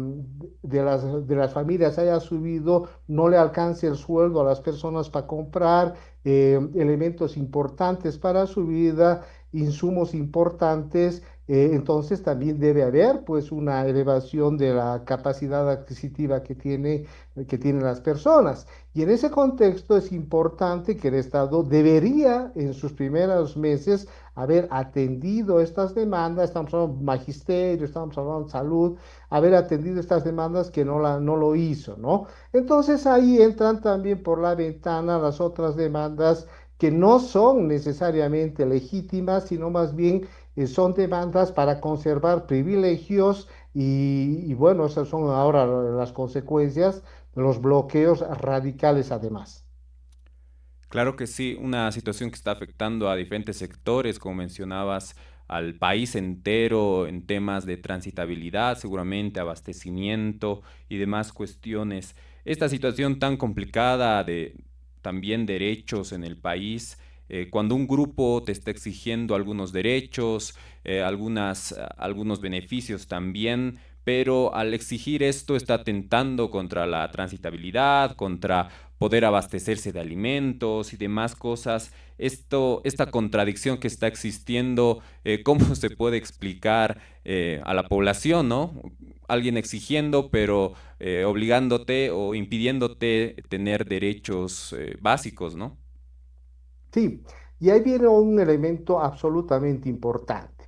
las familias haya subido, no le alcance el sueldo a las personas para comprar elementos importantes para su vida, insumos importantes. Entonces también debe haber pues una elevación de la capacidad adquisitiva que tienen las personas. Y en ese contexto es importante que el Estado debería en sus primeros meses haber atendido estas demandas, estamos hablando de magisterio, estamos hablando de salud, haber atendido estas demandas que no lo hizo, ¿no? Entonces ahí entran también por la ventana las otras demandas que no son necesariamente legítimas, sino más bien son demandas para conservar privilegios y bueno, esas son ahora las consecuencias de los bloqueos radicales además. Claro que sí, una situación que está afectando a diferentes sectores, como mencionabas, al país entero en temas de transitabilidad, seguramente abastecimiento y demás cuestiones. Esta situación tan complicada de también derechos en el país, cuando un grupo te está exigiendo algunos derechos, algunos beneficios también, pero al exigir esto está atentando contra la transitabilidad, contra poder abastecerse de alimentos y demás cosas. Esta contradicción que está existiendo, ¿cómo se puede explicar a la población, ¿no? Alguien exigiendo, pero obligándote o impidiéndote tener derechos básicos, ¿no? Sí, y ahí viene un elemento absolutamente importante.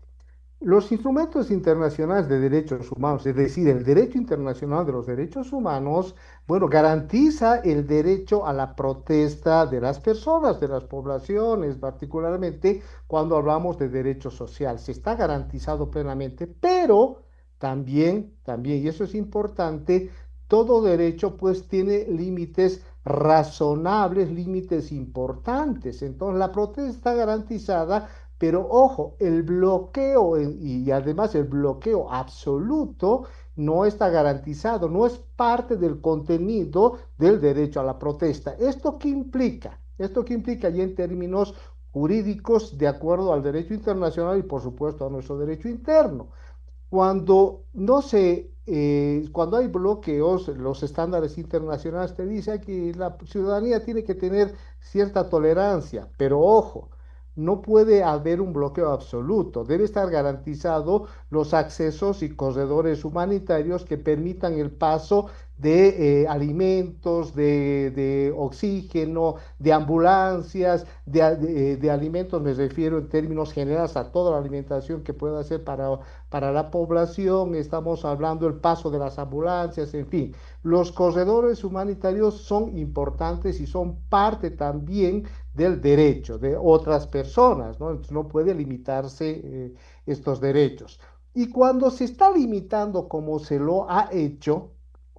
Los instrumentos internacionales de derechos humanos, es decir, el derecho internacional de los derechos humanos, bueno, garantiza el derecho a la protesta de las personas, de las poblaciones, particularmente cuando hablamos de derecho social. Se está garantizado plenamente, pero también, y eso es importante, todo derecho pues tiene límites razonables, límites importantes. Entonces, la protesta está garantizada, pero ojo, el bloqueo y además el bloqueo absoluto no está garantizado, no es parte del contenido del derecho a la protesta. ¿Esto qué implica? Esto qué implica ya en términos jurídicos de acuerdo al derecho internacional y por supuesto a nuestro derecho interno. Cuando no se, cuando hay bloqueos, los estándares internacionales te dicen que la ciudadanía tiene que tener cierta tolerancia, pero ojo, no puede haber un bloqueo absoluto. Debe estar garantizado los accesos y corredores humanitarios que permitan el paso de alimentos, de oxígeno, de ambulancias, de alimentos, me refiero en términos generales a toda la alimentación que pueda ser para la población, estamos hablando del paso de las ambulancias, en fin. Los corredores humanitarios son importantes y son parte también del derecho de otras personas, ¿no? Entonces no puede limitarse estos derechos. Y cuando se está limitando como se lo ha hecho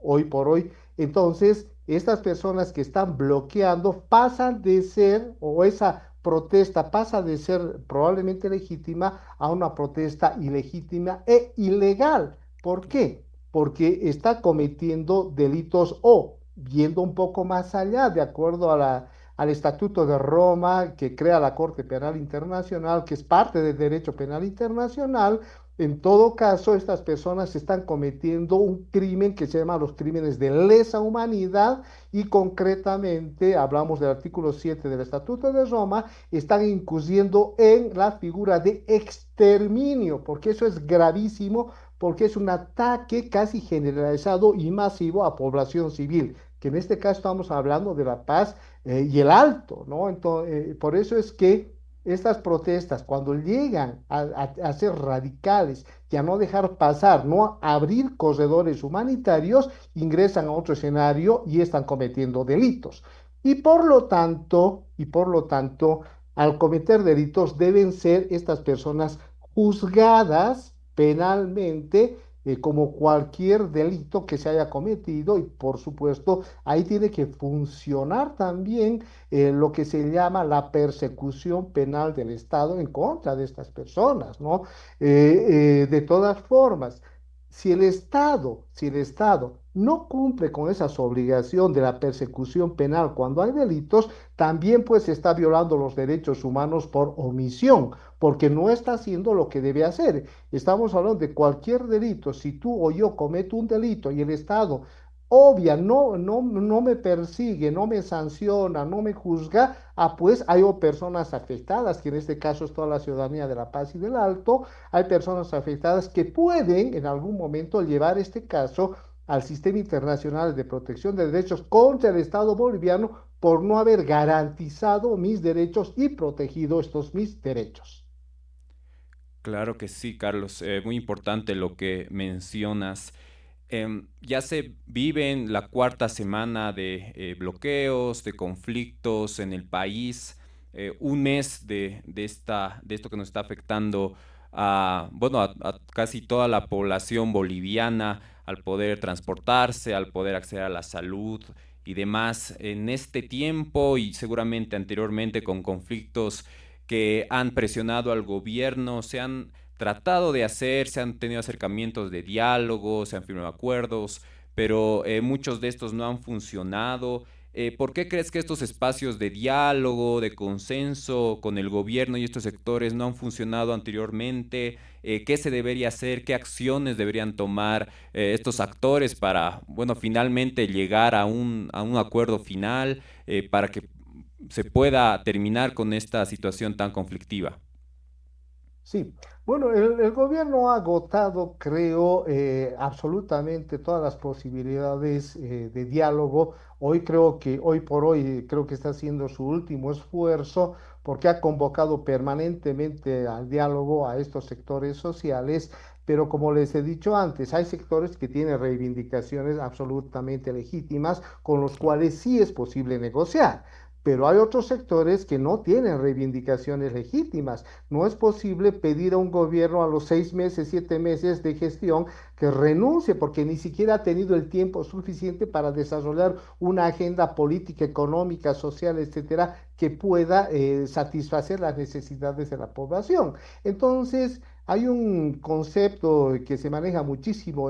hoy por hoy, entonces estas personas que están bloqueando pasan de ser, o esa protesta pasa de ser probablemente legítima a una protesta ilegítima e ilegal. ¿Por qué? Porque está cometiendo delitos o viendo un poco más allá, de acuerdo al Estatuto de Roma que crea la Corte Penal Internacional, que es parte del derecho penal internacional. En todo caso, estas personas están cometiendo un crimen que se llama los crímenes de lesa humanidad y concretamente, hablamos del artículo 7 del Estatuto de Roma, están incurriendo en la figura de exterminio, porque eso es gravísimo, porque es un ataque casi generalizado y masivo a población civil, que en este caso estamos hablando de La Paz y el Alto, ¿no? Entonces, por eso es que estas protestas, cuando llegan a ser radicales y a no dejar pasar, no abrir corredores humanitarios, ingresan a otro escenario y están cometiendo delitos. Y por lo tanto, al cometer delitos deben ser estas personas juzgadas penalmente como cualquier delito que se haya cometido y por supuesto ahí tiene que funcionar también lo que se llama la persecución penal del Estado en contra de estas personas, ¿no? De todas formas, si el Estado no cumple con esa obligación de la persecución penal cuando hay delitos, también pues está violando los derechos humanos por omisión, porque no está haciendo lo que debe hacer. Estamos hablando de cualquier delito. Si tú o yo cometo un delito y el Estado obvia, no me persigue, no me sanciona, no me juzga, pues hay personas afectadas, que en este caso es toda la ciudadanía de La Paz y del Alto, hay personas afectadas que pueden en algún momento llevar este caso al Sistema Internacional de Protección de Derechos contra el Estado boliviano por no haber garantizado mis derechos y protegido estos mis derechos. Claro que sí, Carlos. Muy importante lo que mencionas. Ya se vive en la cuarta semana de bloqueos, de conflictos en el país. Un mes de esto que nos está afectando bueno, a casi toda la población boliviana, al poder transportarse, al poder acceder a la salud y demás. En este tiempo y seguramente anteriormente con conflictos que han presionado al gobierno, se han tratado de hacer, se han tenido acercamientos de diálogo, se han firmado acuerdos, pero muchos de estos no han funcionado. ¿Por qué crees que estos espacios de diálogo, de consenso con el gobierno y estos sectores no han funcionado anteriormente? ¿Qué se debería hacer? ¿Qué acciones deberían tomar estos actores para, bueno, finalmente llegar a un acuerdo final para que se pueda terminar con esta situación tan conflictiva? Sí, bueno, el gobierno ha agotado, creo, absolutamente todas las posibilidades de diálogo. Hoy por hoy, creo que está haciendo su último esfuerzo porque ha convocado permanentemente al diálogo a estos sectores sociales, pero como les he dicho antes, hay sectores que tienen reivindicaciones absolutamente legítimas con los Claro. cuales sí es posible negociar. Pero hay otros sectores que no tienen reivindicaciones legítimas. No es posible pedir a un gobierno a los 6 meses, 7 meses de gestión que renuncie porque ni siquiera ha tenido el tiempo suficiente para desarrollar una agenda política, económica, social, etcétera, que pueda satisfacer las necesidades de la población. Entonces, hay un concepto que se maneja muchísimo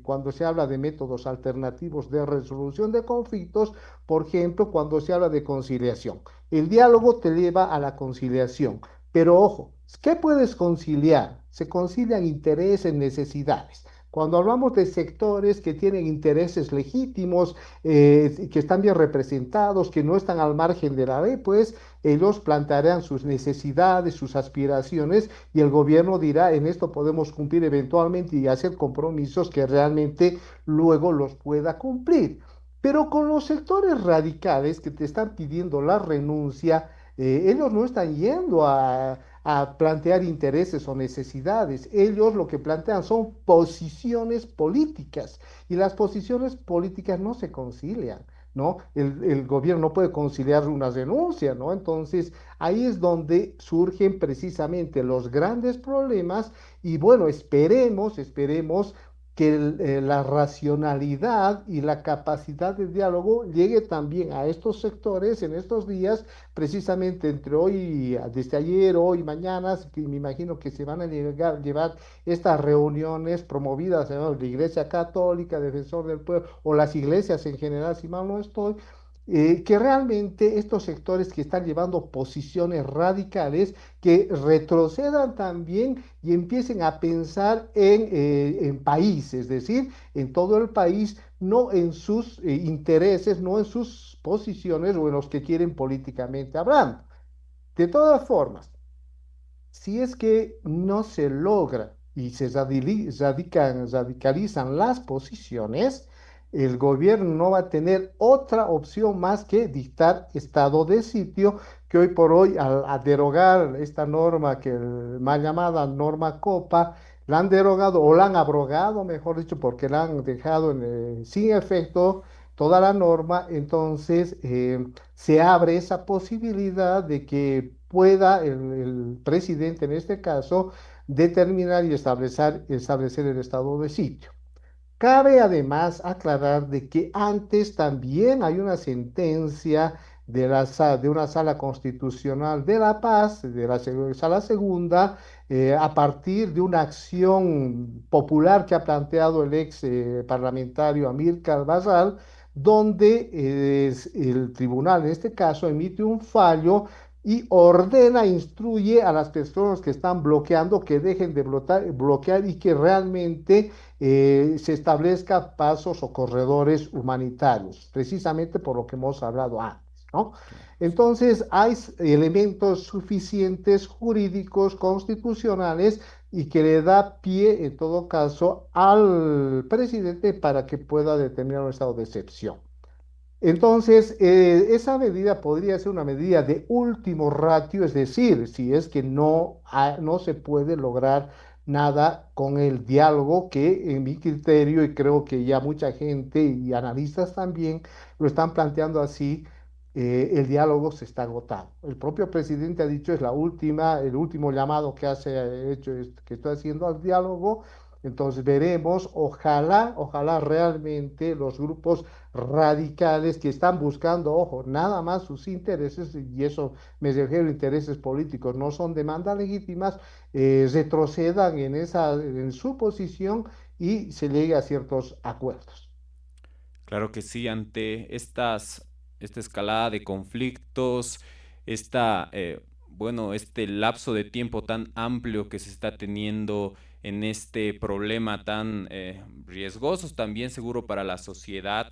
cuando se habla de métodos alternativos de resolución de conflictos, por ejemplo, cuando se habla de conciliación. El diálogo te lleva a la conciliación. Pero ojo, ¿qué puedes conciliar? Se concilian intereses, necesidades. Cuando hablamos de sectores que tienen intereses legítimos, que están bien representados, que no están al margen de la ley, pues ellos plantearán sus necesidades, sus aspiraciones y el gobierno dirá, en esto podemos cumplir eventualmente y hacer compromisos que realmente luego los pueda cumplir. Pero con los sectores radicales que te están pidiendo la renuncia, ellos no están yendo a plantear intereses o necesidades. Ellos lo que plantean son posiciones políticas y las posiciones políticas no se concilian. ¿No? El gobierno no puede conciliar una renuncia, ¿no? Entonces, ahí es donde surgen precisamente los grandes problemas y bueno, esperemos que la racionalidad y la capacidad de diálogo llegue también a estos sectores en estos días, precisamente entre hoy, desde ayer, hoy, mañana, que me imagino que se van a llevar estas reuniones promovidas, ¿no?, la Iglesia Católica, Defensor del Pueblo, o las iglesias en general, si mal no estoy, que realmente estos sectores que están llevando posiciones radicales, que retrocedan también y empiecen a pensar en país, es decir, en todo el país, no en sus intereses, no en sus posiciones o en los que quieren políticamente hablando. De todas formas, si es que no se logra y se radicalizan las posiciones, el gobierno no va a tener otra opción más que dictar estado de sitio, que hoy por hoy, a derogar esta norma, que mal llamada norma Copa, la han derogado o la han abrogado, mejor dicho, porque la han dejado sin efecto toda la norma. Entonces se abre esa posibilidad de que pueda el presidente, en este caso, determinar y establecer el estado de sitio. Cabe además aclarar de que antes también hay una sentencia de una sala constitucional de La Paz, de la sala segunda, a partir de una acción popular que ha planteado el ex parlamentario Amílcar Cabral, donde el tribunal, en este caso, emite un fallo y ordena, instruye a las personas que están bloqueando que dejen de bloquear y que realmente se establezca pasos o corredores humanitarios, precisamente por lo que hemos hablado antes, ¿no? Claro, sí. Entonces, hay elementos suficientes jurídicos, constitucionales, y que le da pie, en todo caso, al presidente para que pueda determinar un estado de excepción. Entonces, esa medida podría ser una medida de último ratio, es decir, si es que no se puede lograr nada con el diálogo, que en mi criterio, y creo que ya mucha gente y analistas también lo están planteando así, el diálogo se está agotando. El propio presidente ha dicho, es el último llamado que que estoy haciendo al diálogo. Entonces veremos, ojalá realmente los grupos radicales que están buscando, ojo, nada más sus intereses, y eso me refiero a intereses políticos, no son demandas legítimas, retrocedan en su posición y se llegue a ciertos acuerdos. Claro que sí, ante esta escalada de conflictos, este lapso de tiempo tan amplio que se está teniendo en este problema tan riesgoso también seguro para la sociedad,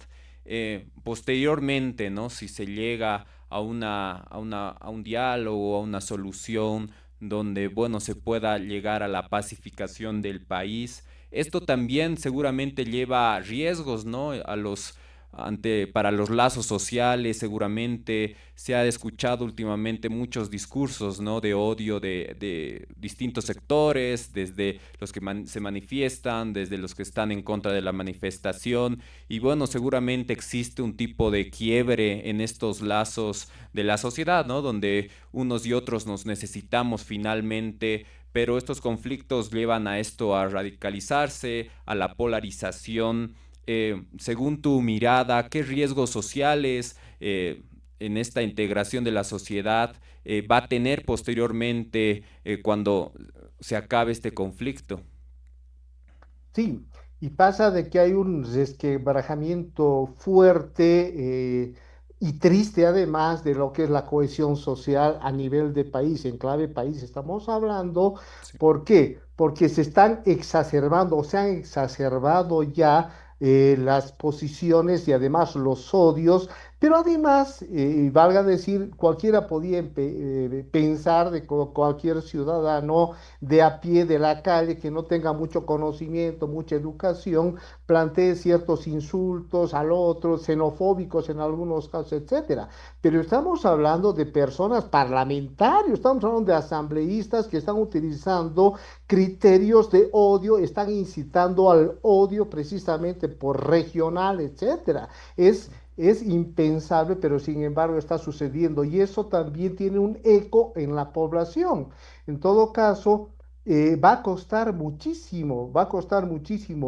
posteriormente, ¿no? Si se llega a un diálogo, a una solución, donde, bueno, se pueda llegar a la pacificación del país. Esto también seguramente lleva riesgos, ¿no? Para los lazos sociales, seguramente se ha escuchado últimamente muchos discursos, ¿no? De odio de distintos sectores, desde los que se manifiestan, desde los que están en contra de la manifestación, y bueno, seguramente existe un tipo de quiebre en estos lazos de la sociedad, ¿no? Donde unos y otros nos necesitamos finalmente, pero estos conflictos llevan a esto, a radicalizarse, a la polarización. Según tu mirada, ¿qué riesgos sociales en esta integración de la sociedad va a tener posteriormente cuando se acabe este conflicto? Sí, y pasa de que hay un resquebrajamiento fuerte y triste además de lo que es la cohesión social a nivel de país, en clave país estamos hablando. Sí. ¿Por qué? Porque se están exacerbando o se han exacerbado ya las posiciones y además los odios, pero además, valga decir, cualquiera podía pensar de cualquier ciudadano de a pie de la calle que no tenga mucho conocimiento, mucha educación, plantee ciertos insultos al otro, xenofóbicos en algunos casos, etcétera. Pero estamos hablando de personas parlamentarios, estamos hablando de asambleístas que están utilizando criterios de odio, están incitando al odio precisamente por regional, etcétera. Es impensable, pero sin embargo está sucediendo y eso también tiene un eco en la población. En todo caso, va a costar muchísimo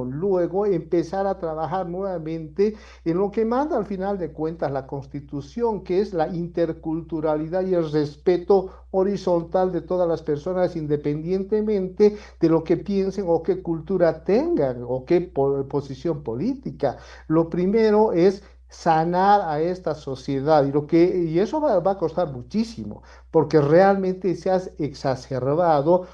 luego empezar a trabajar nuevamente en lo que manda al final de cuentas la Constitución, que es la interculturalidad y el respeto horizontal de todas las personas, independientemente de lo que piensen o qué cultura tengan o qué posición política. Lo primero es sanar a esta sociedad y eso va a costar muchísimo porque realmente se ha exacerbado.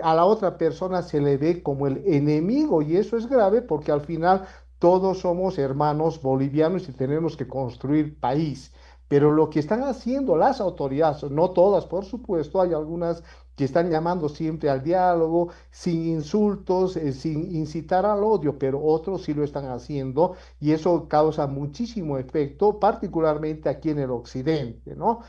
A la otra persona se le ve como el enemigo y eso es grave porque al final todos somos hermanos bolivianos y tenemos que construir país. Pero lo que están haciendo las autoridades, no todas, por supuesto, hay algunas que están llamando siempre al diálogo, sin insultos, sin incitar al odio, pero otros sí lo están haciendo y eso causa muchísimo efecto, particularmente aquí en el occidente, ¿no?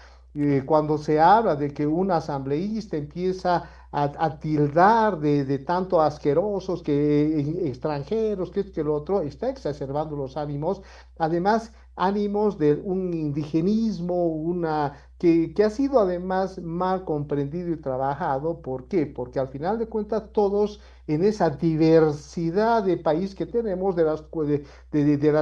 Cuando se habla de que un asambleísta empieza a tildar de tanto asquerosos, que extranjeros, que es que el otro, está exacerbando los ánimos, además ánimos de un indigenismo, que ha sido además mal comprendido y trabajado. ¿Por qué? Porque al final de cuentas todos en esa diversidad de país que tenemos, de las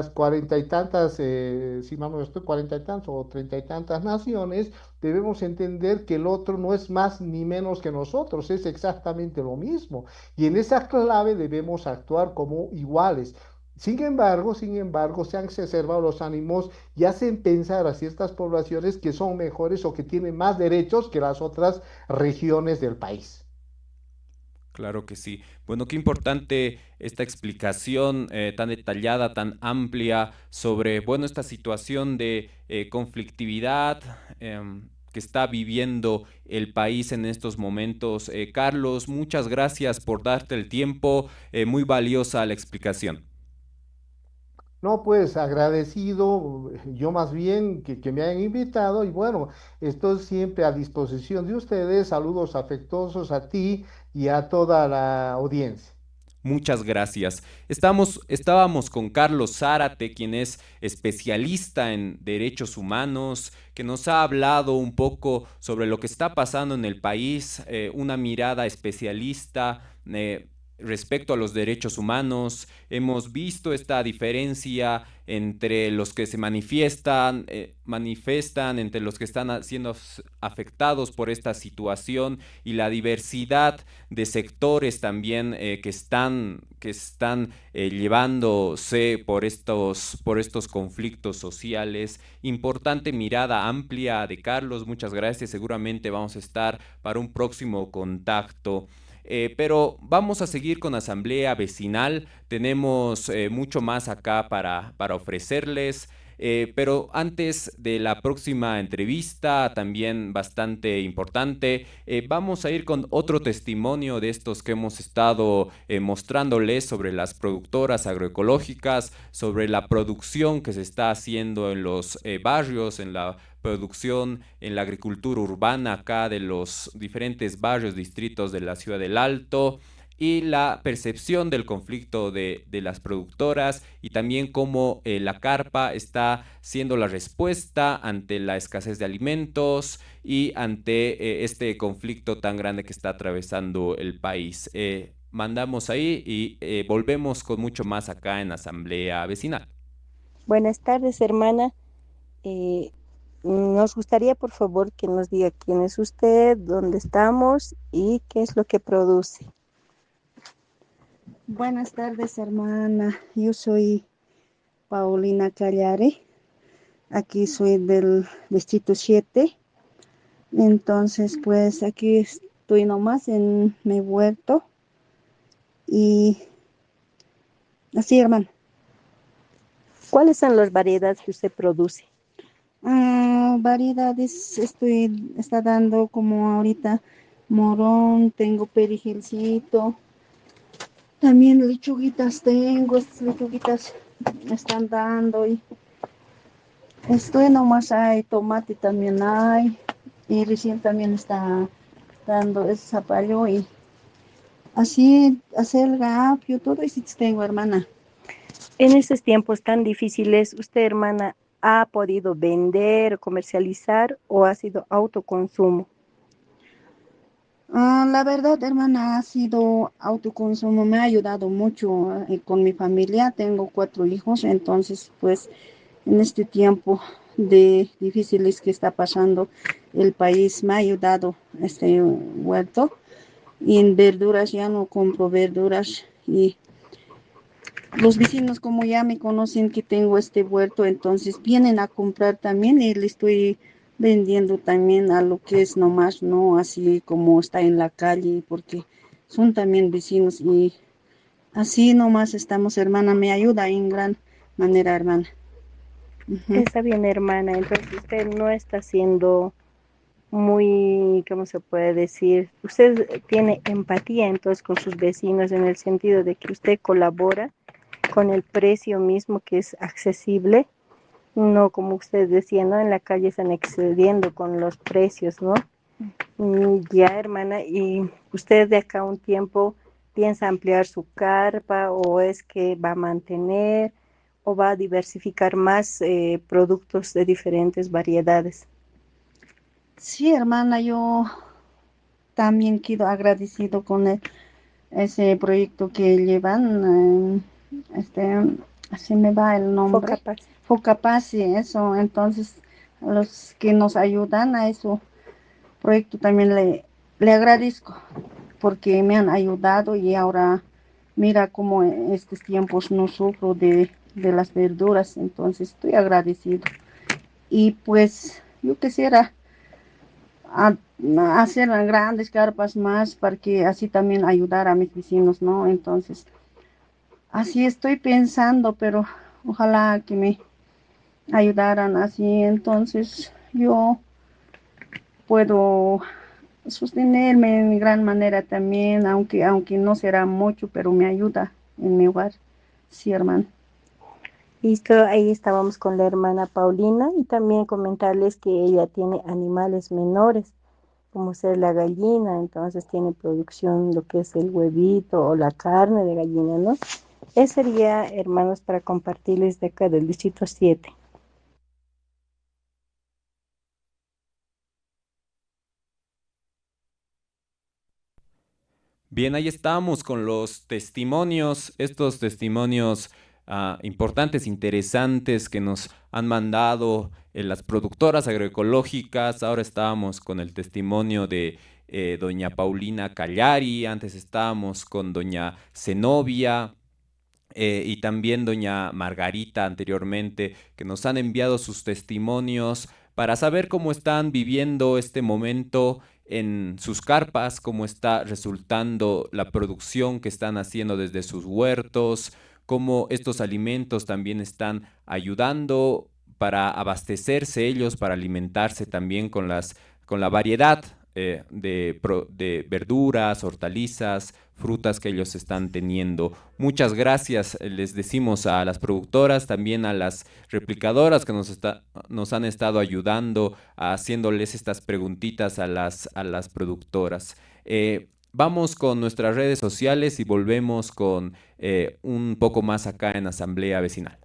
cuarenta y tantas, si mal no estoy, cuarenta y tantas o treinta y tantas naciones, debemos entender que el otro no es más ni menos que nosotros, es exactamente lo mismo. Y en esa clave debemos actuar como iguales. Sin embargo, se han exacerbado los ánimos y hacen pensar a ciertas poblaciones que son mejores o que tienen más derechos que las otras regiones del país. Claro que sí. Bueno, qué importante esta explicación tan detallada, tan amplia sobre, bueno, esta situación de conflictividad que está viviendo el país en estos momentos. Carlos, muchas gracias por darte el tiempo. Muy valiosa la explicación. No, pues agradecido, yo más bien que me hayan invitado y bueno, estoy siempre a disposición de ustedes. Saludos afectuosos a ti y a toda la audiencia. Muchas gracias. Estábamos con Carlos Zárate, quien es especialista en derechos humanos, que nos ha hablado un poco sobre lo que está pasando en el país, una mirada especialista respecto a los derechos humanos. Hemos visto esta diferencia entre los que se manifestan, entre los que están siendo afectados por esta situación y la diversidad de sectores también que están llevándose por estos conflictos sociales. Importante mirada amplia de Carlos, muchas gracias. Seguramente vamos a estar para un próximo contacto. Pero vamos a seguir con Asamblea Vecinal. Tenemos mucho más acá para ofrecerles. Pero antes de la próxima entrevista, también bastante importante, vamos a ir con otro testimonio de estos que hemos estado mostrándoles sobre las productoras agroecológicas, sobre la producción que se está haciendo en los barrios, en la producción en la agricultura urbana acá de los diferentes barrios, distritos de la Ciudad del Alto, y la percepción del conflicto de las productoras y también cómo la carpa está siendo la respuesta ante la escasez de alimentos y ante este conflicto tan grande que está atravesando el país. Mandamos ahí y volvemos con mucho más acá en Asamblea Vecinal. Buenas tardes, hermana. Nos gustaría, por favor, que nos diga quién es usted, dónde estamos y qué es lo que produce. Buenas tardes, hermana. Yo soy Paulina Callare. Aquí soy del distrito 7. Entonces, pues aquí estoy nomás en mi huerto. Y así, hermana. ¿Cuáles son las variedades que usted produce? Variedades está dando como ahorita morón, tengo perejilcito. También lechuguitas tengo, estas lechuguitas me están dando y estoy nomás hay, tomate también hay y recién también está dando ese zapallo y así hacer apio, todo eso tengo, hermana. En estos tiempos tan difíciles, ¿usted, hermana, ha podido vender, comercializar o ha sido autoconsumo? La verdad, hermana, ha sido autoconsumo, me ha ayudado mucho con mi familia, tengo 4 hijos, entonces pues en este tiempo de difíciles que está pasando el país me ha ayudado este huerto y en verduras ya no compro verduras y los vecinos como ya me conocen que tengo este huerto, entonces vienen a comprar también y le estoy vendiendo también a lo que es nomás, no así como está en la calle, porque son también vecinos y así nomás estamos, hermana, me ayuda en gran manera, hermana. Está bien, hermana, entonces usted no está siendo muy, ¿cómo se puede decir? Usted tiene empatía entonces con sus vecinos en el sentido de que usted colabora con el precio mismo que es accesible, no como usted decía, ¿no? En la calle están excediendo con los precios, ¿no? Ya, hermana, ¿y usted de acá a un tiempo piensa ampliar su carpa o es que va a mantener o va a diversificar más productos de diferentes variedades? Sí, hermana, yo también quedo agradecido con ese proyecto que llevan, así me va el nombre. Focapaz. Focapaz, sí, eso. Entonces, a los que nos ayudan a ese proyecto también le agradezco porque me han ayudado y ahora mira cómo en estos tiempos no sufro de las verduras, entonces estoy agradecido. Y pues yo quisiera a, hacer grandes carpas más para que así también ayudar a mis vecinos, ¿no? Entonces, así estoy pensando, pero ojalá que me ayudaran así, entonces yo puedo sostenerme en gran manera también, aunque no será mucho, pero me ayuda en mi hogar, sí, hermano. Listo, ahí estábamos con la hermana Paulina y también comentarles que ella tiene animales menores, como ser la gallina, entonces tiene producción lo que es el huevito o la carne de gallina, ¿no? Eso sería, hermanos, para compartirles de acá del distrito 7. Bien, ahí estamos con los testimonios, estos testimonios importantes, interesantes que nos han mandado las productoras agroecológicas. Ahora estábamos con el testimonio de doña Paulina Callari, antes estábamos con doña Zenobia y también doña Margarita anteriormente, que nos han enviado sus testimonios para saber cómo están viviendo este momento en sus carpas, cómo está resultando la producción que están haciendo desde sus huertos, cómo estos alimentos también están ayudando para abastecerse ellos, para alimentarse también con la variedad de verduras, hortalizas, frutas que ellos están teniendo. Muchas gracias, les decimos a las productoras, también a las replicadoras que nos han estado ayudando, haciéndoles estas preguntitas a las productoras. Vamos con nuestras redes sociales y volvemos con un poco más acá en Asamblea Vecinal.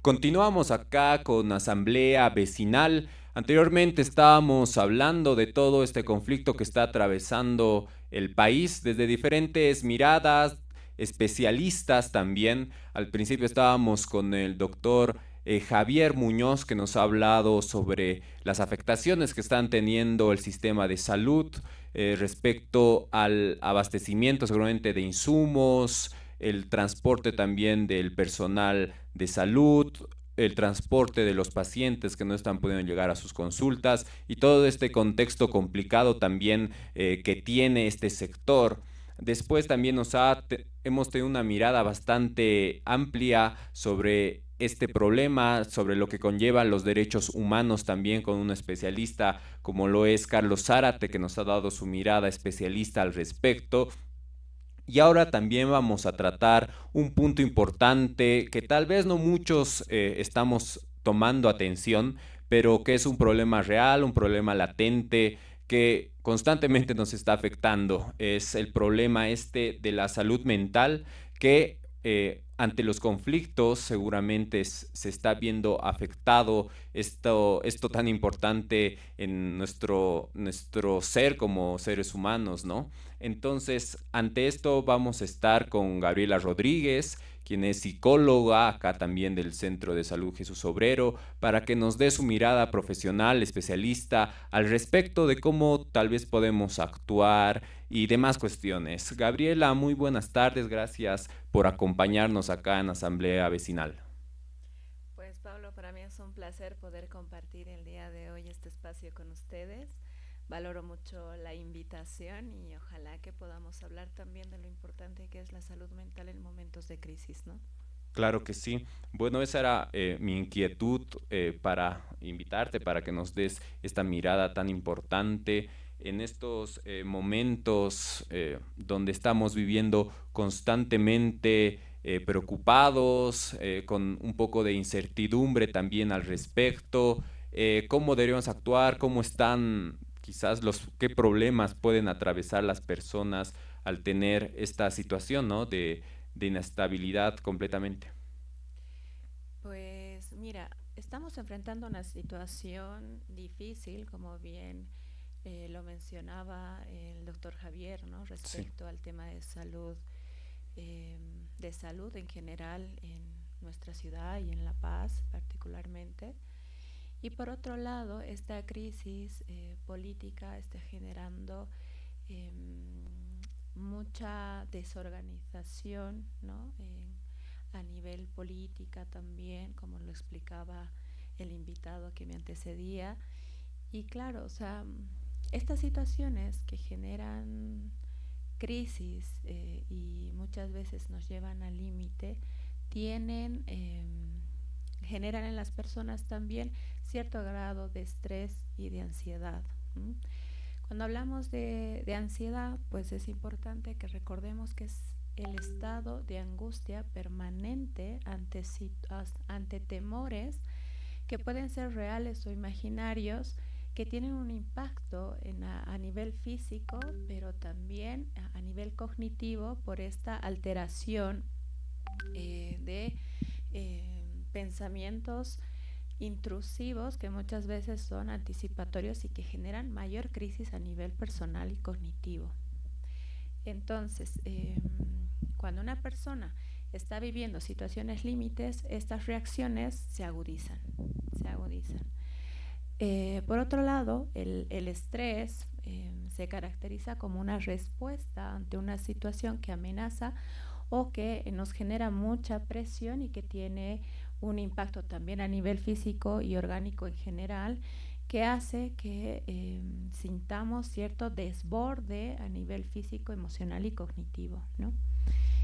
Continuamos acá con Asamblea Vecinal. Anteriormente estábamos hablando de todo este conflicto que está atravesando el país desde diferentes miradas, especialistas también. Al principio estábamos con el doctor Javier Muñoz, que nos ha hablado sobre las afectaciones que están teniendo el sistema de salud respecto al abastecimiento seguramente de insumos, el transporte también del personal de salud, el transporte de los pacientes que no están pudiendo llegar a sus consultas y todo este contexto complicado también que tiene este sector. Después también hemos tenido una mirada bastante amplia sobre este problema, sobre lo que conllevan los derechos humanos también con un especialista como lo es Carlos Zárate, que nos ha dado su mirada especialista al respecto. Y ahora también vamos a tratar un punto importante que tal vez no muchos estamos tomando atención, pero que es un problema real, un problema latente que constantemente nos está afectando. Es el problema de la salud mental que ante los conflictos seguramente se está viendo afectado esto tan importante en nuestro ser como seres humanos, ¿no? Entonces, ante esto vamos a estar con Gabriela Rodríguez, quien es psicóloga acá también del Centro de Salud Jesús Obrero, para que nos dé su mirada profesional, especialista, al respecto de cómo tal vez podemos actuar y demás cuestiones. Gabriela, muy buenas tardes, gracias por acompañarnos acá en Asamblea Vecinal. Pues Pablo, para mí es un placer poder compartir el día de hoy este espacio con ustedes. Valoro mucho la invitación y ojalá que podamos hablar también de lo importante que es la salud mental en momentos de crisis, ¿no? Claro que sí. Bueno, esa era mi inquietud para invitarte, para que nos des esta mirada tan importante en estos momentos donde estamos viviendo constantemente preocupados, con un poco de incertidumbre también al respecto. ¿Cómo deberíamos actuar? ¿Cómo están quizás qué problemas pueden atravesar las personas al tener esta situación, ¿no? de inestabilidad completamente? Pues mira, estamos enfrentando una situación difícil, como bien lo mencionaba el doctor Javier, ¿no? Respecto al tema de salud en general en nuestra ciudad y en La Paz particularmente. Y por otro lado, esta crisis política está generando mucha desorganización, ¿no? A nivel política también, como lo explicaba el invitado que me antecedía. Y claro, o sea, estas situaciones que generan crisis y muchas veces nos llevan al límite, generan en las personas también cierto grado de estrés y de ansiedad. Cuando hablamos de ansiedad, pues es importante que recordemos que es el estado de angustia permanente ante temores que pueden ser reales o imaginarios, que tienen un impacto a nivel físico, pero también a nivel cognitivo por esta alteración de pensamientos intrusivos que muchas veces son anticipatorios y que generan mayor crisis a nivel personal y cognitivo. Entonces, cuando una persona está viviendo situaciones límites, estas reacciones se agudizan. Por otro lado, el estrés se caracteriza como una respuesta ante una situación que amenaza o que nos genera mucha presión y que tiene un impacto también a nivel físico y orgánico en general, que hace que sintamos cierto desborde a nivel físico, emocional y cognitivo, ¿no?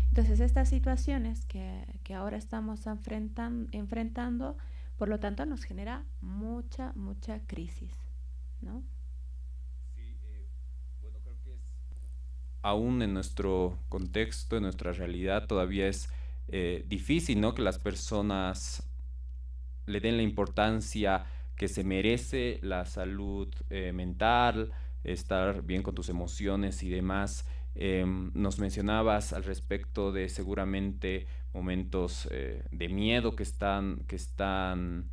Entonces, estas situaciones que ahora estamos enfrentando, por lo tanto, nos genera mucha crisis, ¿no? Sí, bueno, creo que aún en nuestro contexto, en nuestra realidad, todavía es difícil, ¿no?, que las personas le den la importancia que se merece la salud mental, estar bien con tus emociones y demás. Nos mencionabas al respecto de seguramente momentos de miedo que están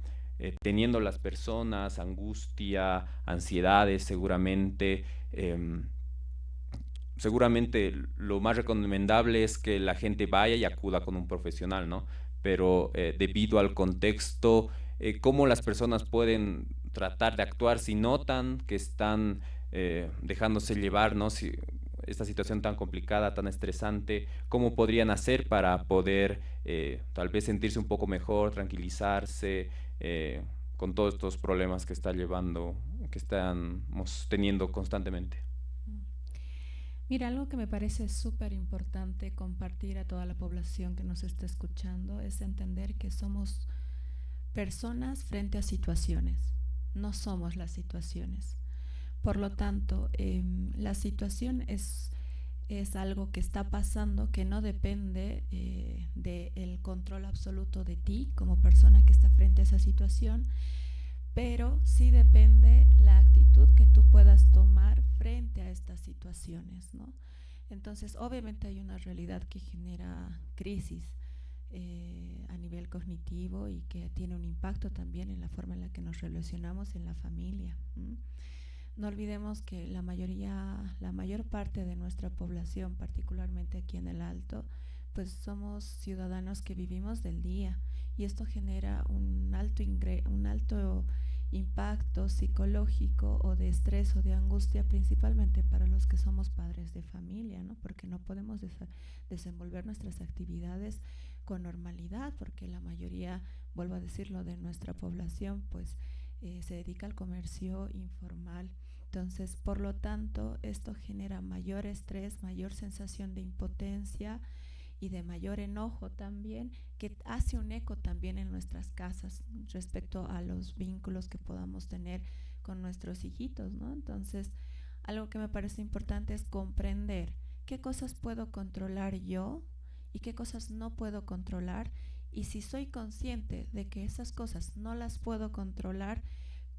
teniendo las personas, angustia, ansiedades seguramente. Seguramente lo más recomendable es que la gente vaya y acuda con un profesional, ¿no? Pero debido al contexto, ¿cómo las personas pueden tratar de actuar si notan que están dejándose llevar, ¿no? Si esta situación tan complicada, tan estresante, ¿cómo podrían hacer para poder tal vez sentirse un poco mejor, tranquilizarse con todos estos problemas que estamos teniendo constantemente? Mira, algo que me parece súper importante compartir a toda la población que nos está escuchando es entender que somos personas frente a situaciones, no somos las situaciones. Por lo tanto, la situación es algo que está pasando que no depende del control absoluto de ti como persona que está frente a esa situación, pero sí depende la actitud que tú puedas tomar frente a estas situaciones, ¿no? Entonces, obviamente hay una realidad que genera crisis a nivel cognitivo y que tiene un impacto también en la forma en la que nos relacionamos en la familia. No olvidemos que la mayor parte de nuestra población, particularmente aquí en el Alto, pues somos ciudadanos que vivimos del día, y esto genera un alto impacto psicológico o de estrés o de angustia, principalmente para los que somos padres de familia, ¿no? Porque no podemos desenvolver nuestras actividades con normalidad, porque la mayoría, vuelvo a decirlo, de nuestra población pues se dedica al comercio informal. Entonces, por lo tanto, esto genera mayor estrés, mayor sensación de impotencia y de mayor enojo también, que hace un eco también en nuestras casas respecto a los vínculos que podamos tener con nuestros hijitos, ¿no? Entonces, algo que me parece importante es comprender qué cosas puedo controlar yo y qué cosas no puedo controlar, y si soy consciente de que esas cosas no las puedo controlar,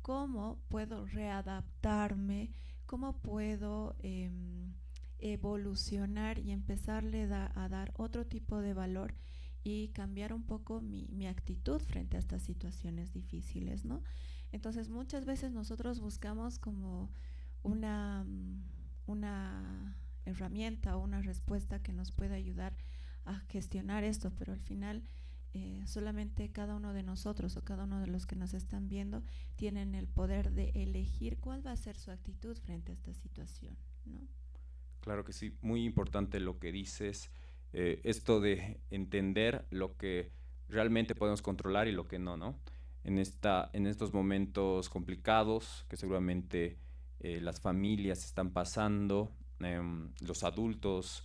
cómo puedo readaptarme, cómo puedo evolucionar y empezarle a dar otro tipo de valor y cambiar un poco mi actitud frente a estas situaciones difíciles, ¿no? Entonces, muchas veces nosotros buscamos como una herramienta o una respuesta que nos pueda ayudar a gestionar esto, pero al final solamente cada uno de nosotros o cada uno de los que nos están viendo tienen el poder de elegir cuál va a ser su actitud frente a esta situación, ¿no? Claro que sí, muy importante lo que dices, esto de entender lo que realmente podemos controlar y lo que no, ¿no? En estos momentos complicados que seguramente las familias están pasando, los adultos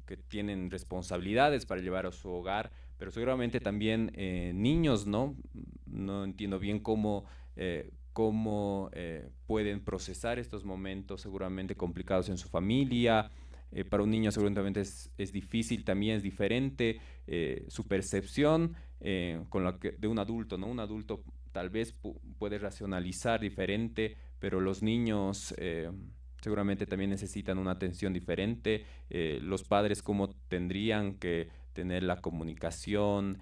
que tienen responsabilidades para llevar a su hogar, pero seguramente también niños, ¿no? No entiendo bien cómo pueden procesar estos momentos seguramente complicados en su familia. Para un niño seguramente es difícil, también es diferente su percepción con la que, de un adulto, ¿no? Un adulto tal vez puede racionalizar diferente, pero los niños seguramente también necesitan una atención diferente. Los padres cómo tendrían que tener la comunicación,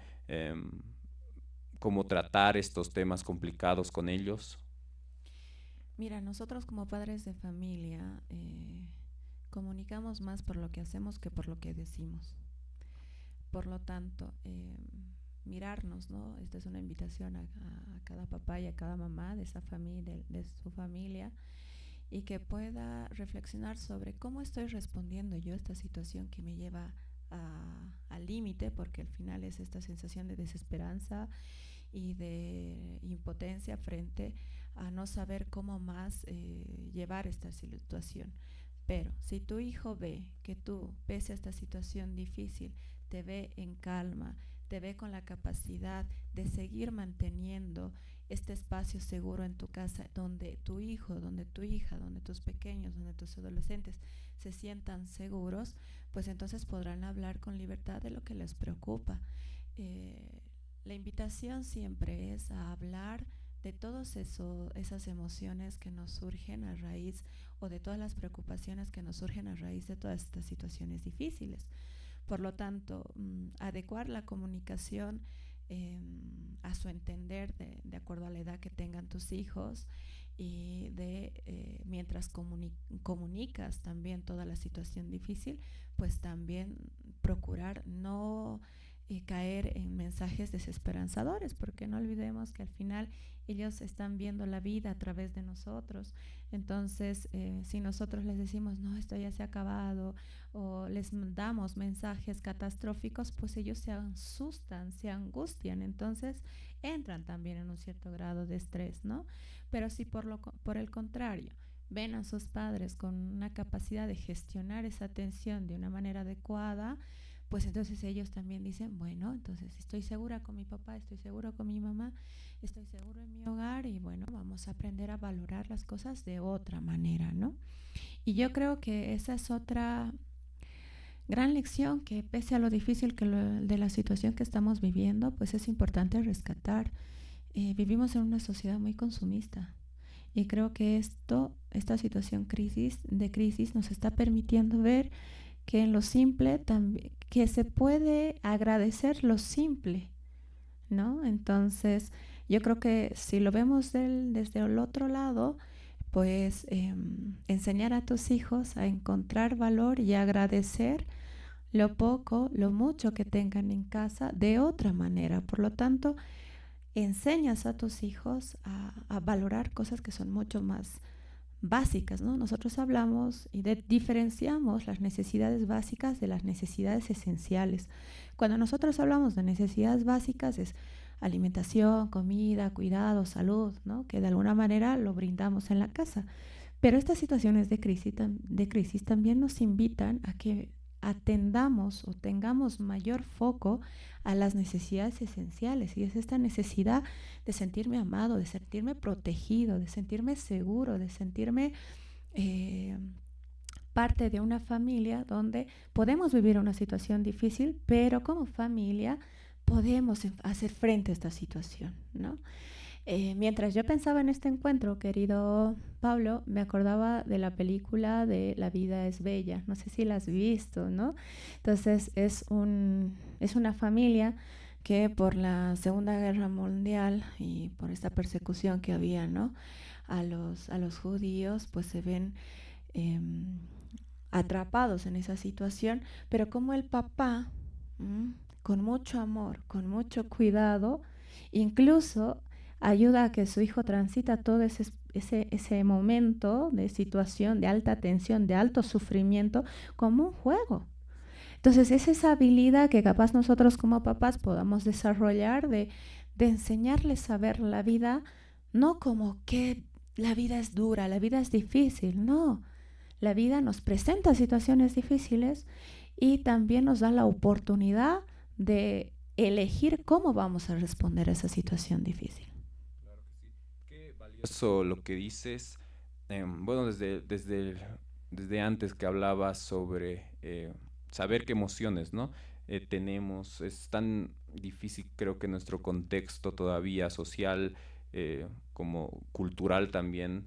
cómo tratar estos temas complicados con ellos. Mira, nosotros como padres de familia comunicamos más por lo que hacemos que por lo que decimos. Por lo tanto, mirarnos, ¿no? Esta es una invitación a cada papá y a cada mamá de esa familia, de su familia, y que pueda reflexionar sobre cómo estoy respondiendo yo a esta situación que me lleva al límite, porque al final es esta sensación de desesperanza y de impotencia frente a no saber cómo más llevar esta situación. Pero si tu hijo ve que tú, pese a esta situación difícil, te ve en calma, te ve con la capacidad de seguir manteniendo este espacio seguro en tu casa, donde tu hijo, donde tu hija, donde tus pequeños, donde tus adolescentes se sientan seguros, pues entonces podrán hablar con libertad de lo que les preocupa. La invitación siempre es a hablar de todas esas emociones que nos surgen a raíz, o de todas las preocupaciones que nos surgen a raíz de todas estas situaciones difíciles. Por lo tanto, adecuar la comunicación a su entender, de acuerdo a la edad que tengan tus hijos, y mientras comunicas también toda la situación difícil, pues también procurar no caer en mensajes desesperanzadores, porque no olvidemos que al final ellos están viendo la vida a través de nosotros. Entonces, si nosotros les decimos, no, esto ya se ha acabado, o les damos mensajes catastróficos, pues ellos se asustan, se angustian, entonces entran también en un cierto grado de estrés, ¿no? Pero si por el contrario ven a sus padres con una capacidad de gestionar esa tensión de una manera adecuada, pues entonces ellos también dicen, bueno, entonces estoy segura con mi papá, estoy seguro con mi mamá, estoy seguro en mi hogar, y bueno, vamos a aprender a valorar las cosas de otra manera, ¿no? Y yo creo que esa es otra gran lección que, pese a lo difícil de la situación que estamos viviendo, pues es importante rescatar. Vivimos en una sociedad muy consumista, y creo que esta situación de crisis nos está permitiendo ver que en lo simple también, que se puede agradecer lo simple, ¿no? Entonces, yo creo que si lo vemos desde el otro lado, pues enseñar a tus hijos a encontrar valor y agradecer lo poco, lo mucho que tengan en casa de otra manera. Por lo tanto, enseñas a tus hijos a valorar cosas que son mucho más básicas, ¿no? Nosotros hablamos y diferenciamos las necesidades básicas de las necesidades esenciales. Cuando nosotros hablamos de necesidades básicas es alimentación, comida, cuidado, salud, ¿no? Que de alguna manera lo brindamos en la casa. Pero estas situaciones de crisis también nos invitan a que atendamos o tengamos mayor foco a las necesidades esenciales, y es esta necesidad de sentirme amado, de sentirme protegido, de sentirme seguro, de sentirme parte de una familia donde podemos vivir una situación difícil, pero como familia podemos hacer frente a esta situación, ¿no? Mientras yo pensaba en este encuentro, querido Pablo, me acordaba de la película de La vida es bella. No sé si la has visto, ¿no? Entonces es una familia que por la Segunda Guerra Mundial y por esta persecución que había, ¿no?, a los judíos, pues se ven atrapados en esa situación, pero como el papá, con mucho amor, con mucho cuidado, incluso ayuda a que su hijo transita todo ese momento de situación de alta tensión, de alto sufrimiento, como un juego. Entonces es esa habilidad que capaz nosotros como papás podamos desarrollar de enseñarles a ver la vida, no como que la vida es dura, la vida es difícil, no. la vida nos presenta situaciones difíciles y también nos da la oportunidad de elegir cómo vamos a responder a esa situación difícil. Claro que sí. Qué valioso lo que dices. Bueno, desde antes que hablabas sobre saber qué emociones, ¿no? Tenemos, es tan difícil, creo que nuestro contexto todavía social, como cultural también,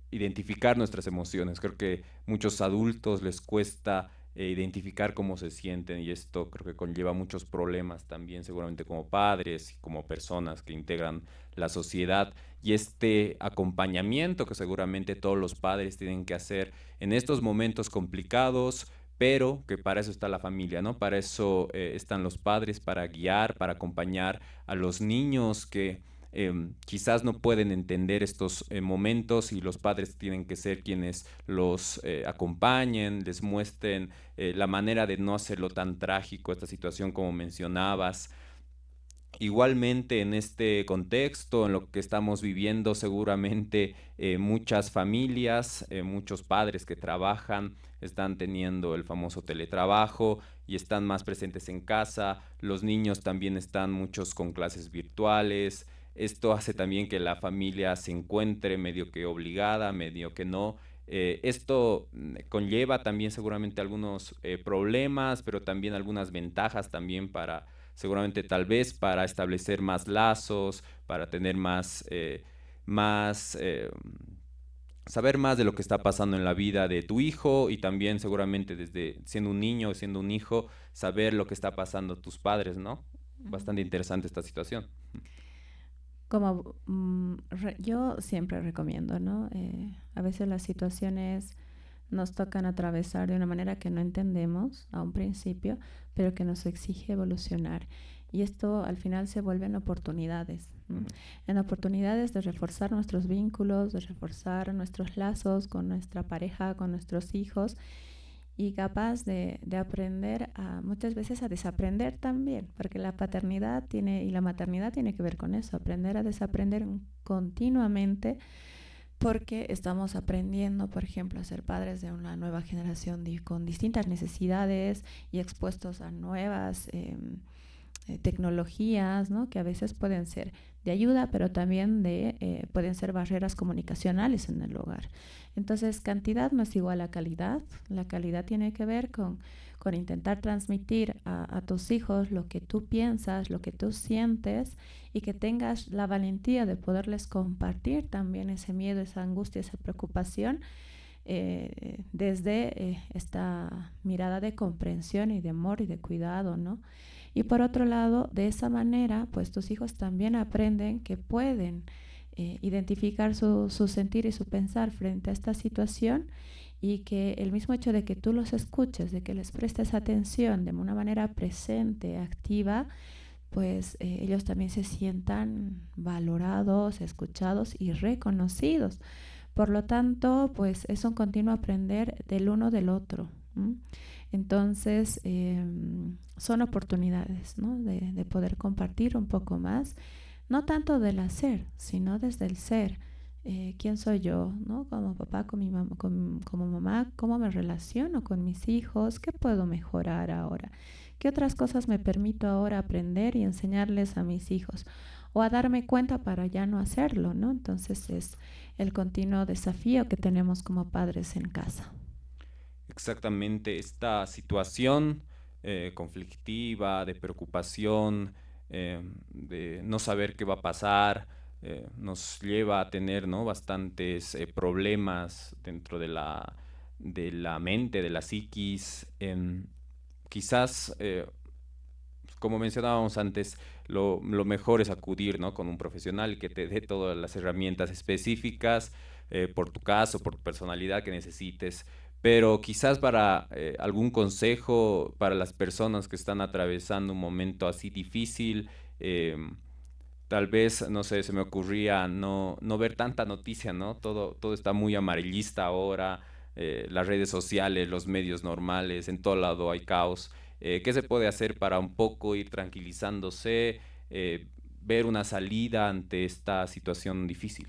identificar nuestras emociones. Creo que muchos adultos les cuesta identificar cómo se sienten, y esto creo que conlleva muchos problemas también, seguramente como padres y como personas que integran la sociedad, y este acompañamiento que seguramente todos los padres tienen que hacer en estos momentos complicados, pero que para eso está la familia, ¿no? Para eso están los padres, para guiar, para acompañar a los niños que quizás no pueden entender estos momentos, y los padres tienen que ser quienes los acompañen, les muestren la manera de no hacerlo tan trágico, esta situación como mencionabas. Igualmente, en este contexto, en lo que estamos viviendo, seguramente muchas familias, muchos padres que trabajan están teniendo el famoso teletrabajo y están más presentes en casa. Los niños también están muchos con clases virtuales. Esto hace también que la familia se encuentre medio que obligada, medio que no. Esto conlleva también seguramente algunos problemas, pero también algunas ventajas también para, seguramente tal vez para establecer más lazos, para tener saber más de lo que está pasando en la vida de tu hijo, y también seguramente desde siendo un niño o siendo un hijo, saber lo que está pasando tus padres, ¿no? Bastante interesante esta situación. Como yo siempre recomiendo, ¿no? A veces las situaciones nos tocan atravesar de una manera que no entendemos a un principio, pero que nos exige evolucionar. Y esto al final se vuelven oportunidades, en oportunidades de reforzar nuestros vínculos, de reforzar nuestros lazos con nuestra pareja, con nuestros hijos, y capaz de aprender muchas veces a desaprender también, porque la paternidad y la maternidad tiene que ver con eso, aprender a desaprender continuamente, porque estamos aprendiendo, por ejemplo, a ser padres de una nueva generación con distintas necesidades y expuestos a nuevas tecnologías, ¿no? Que a veces pueden ser de ayuda, pero también pueden ser barreras comunicacionales en el hogar. Entonces, cantidad no es igual a calidad. La calidad tiene que ver con intentar transmitir a tus hijos lo que tú piensas, lo que tú sientes, y que tengas la valentía de poderles compartir también ese miedo, esa angustia, esa preocupación, desde esta mirada de comprensión y de amor y de cuidado, ¿no? Y por otro lado, de esa manera, pues tus hijos también aprenden que pueden identificar su sentir y su pensar frente a esta situación, y que el mismo hecho de que tú los escuches, de que les prestes atención de una manera presente, activa, pues ellos también se sientan valorados, escuchados y reconocidos. Por lo tanto, pues es un continuo aprender del uno del otro. Entonces, son oportunidades, ¿no? de poder compartir un poco más, no tanto del hacer, sino desde el ser. ¿Quién soy yo, ¿no? Como papá, como mamá, cómo me relaciono con mis hijos, qué puedo mejorar ahora, qué otras cosas me permito ahora aprender y enseñarles a mis hijos, o a darme cuenta para ya no hacerlo, ¿no? Entonces es el continuo desafío que tenemos como padres en casa. Exactamente, esta situación conflictiva, de preocupación, de no saber qué va a pasar, nos lleva a tener, ¿no? bastantes problemas dentro de la mente, de la psiquis. Quizás, como mencionábamos antes, lo mejor es acudir, ¿no? con un profesional que te dé todas las herramientas específicas por tu caso, por tu personalidad que necesites. Pero quizás para algún consejo para las personas que están atravesando un momento así difícil, tal vez, no sé, se me ocurría no ver tanta noticia, ¿no? Todo está muy amarillista ahora, las redes sociales, los medios normales, en todo lado hay caos. ¿Qué se puede hacer para un poco ir tranquilizándose, ver una salida ante esta situación difícil?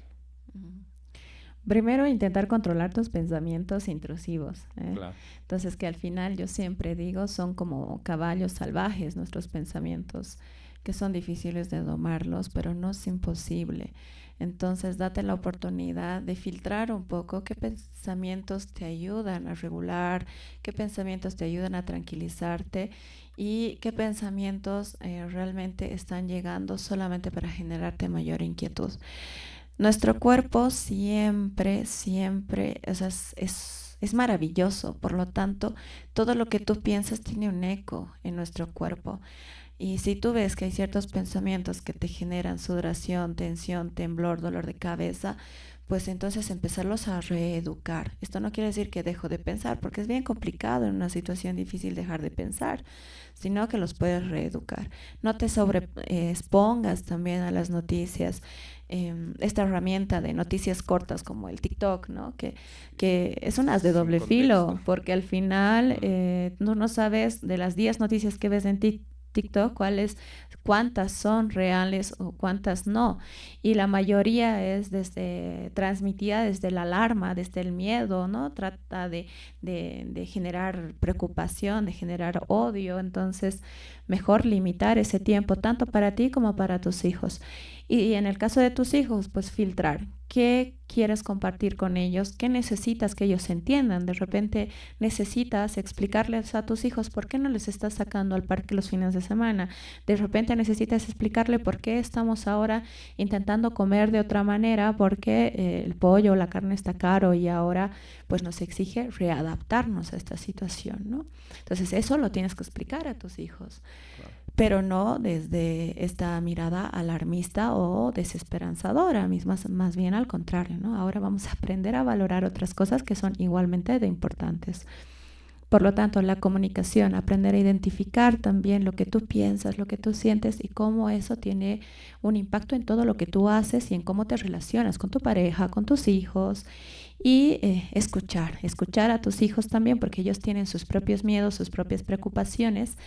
Primero, intentar controlar tus pensamientos intrusivos. Claro. Entonces, que al final yo siempre digo, son como caballos salvajes nuestros pensamientos, que son difíciles de domarlos, pero no es imposible. Entonces, date la oportunidad de filtrar un poco qué pensamientos te ayudan a regular, qué pensamientos te ayudan a tranquilizarte y qué pensamientos realmente están llegando solamente para generarte mayor inquietud. Nuestro cuerpo siempre, o sea, es maravilloso, por lo tanto, todo lo que tú piensas tiene un eco en nuestro cuerpo. Y si tú ves que hay ciertos pensamientos que te generan sudoración, tensión, temblor, dolor de cabeza, pues entonces empezarlos a reeducar. Esto no quiere decir que dejo de pensar, porque es bien complicado en una situación difícil dejar de pensar, sino que los puedes reeducar. No te expongas también a las noticias. Esta herramienta de noticias cortas como el TikTok, ¿no? que es un as de doble filo, porque al final no sabes de las 10 noticias que ves en TikTok, cuántas son reales o cuántas no. Y la mayoría es transmitida desde la alarma, desde el miedo, ¿no? Trata de generar preocupación, de generar odio. Entonces, mejor limitar ese tiempo, tanto para ti como para tus hijos. Y en el caso de tus hijos, pues filtrar. ¿Qué quieres compartir con ellos? ¿Qué necesitas que ellos entiendan? De repente necesitas explicarles a tus hijos por qué no les estás sacando al parque los fines de semana. De repente necesitas explicarle por qué estamos ahora intentando comer de otra manera, porque el pollo o la carne está caro y ahora pues nos exige readaptarnos a esta situación, ¿no? Entonces eso lo tienes que explicar a tus hijos. Claro. Pero no desde esta mirada alarmista o desesperanzadora, más bien al contrario, ¿no? Ahora vamos a aprender a valorar otras cosas que son igualmente de importantes. Por lo tanto, la comunicación, aprender a identificar también lo que tú piensas, lo que tú sientes y cómo eso tiene un impacto en todo lo que tú haces y en cómo te relacionas con tu pareja, con tus hijos. Y escuchar a tus hijos también, porque ellos tienen sus propios miedos, sus propias preocupaciones.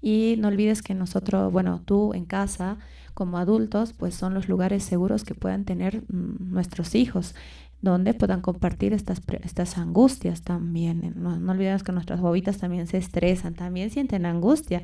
Y no olvides que nosotros, tú en casa, como adultos, pues son los lugares seguros que puedan tener nuestros hijos, donde puedan compartir estas angustias también. No olvidemos que nuestras bobitas también se estresan, también sienten angustia.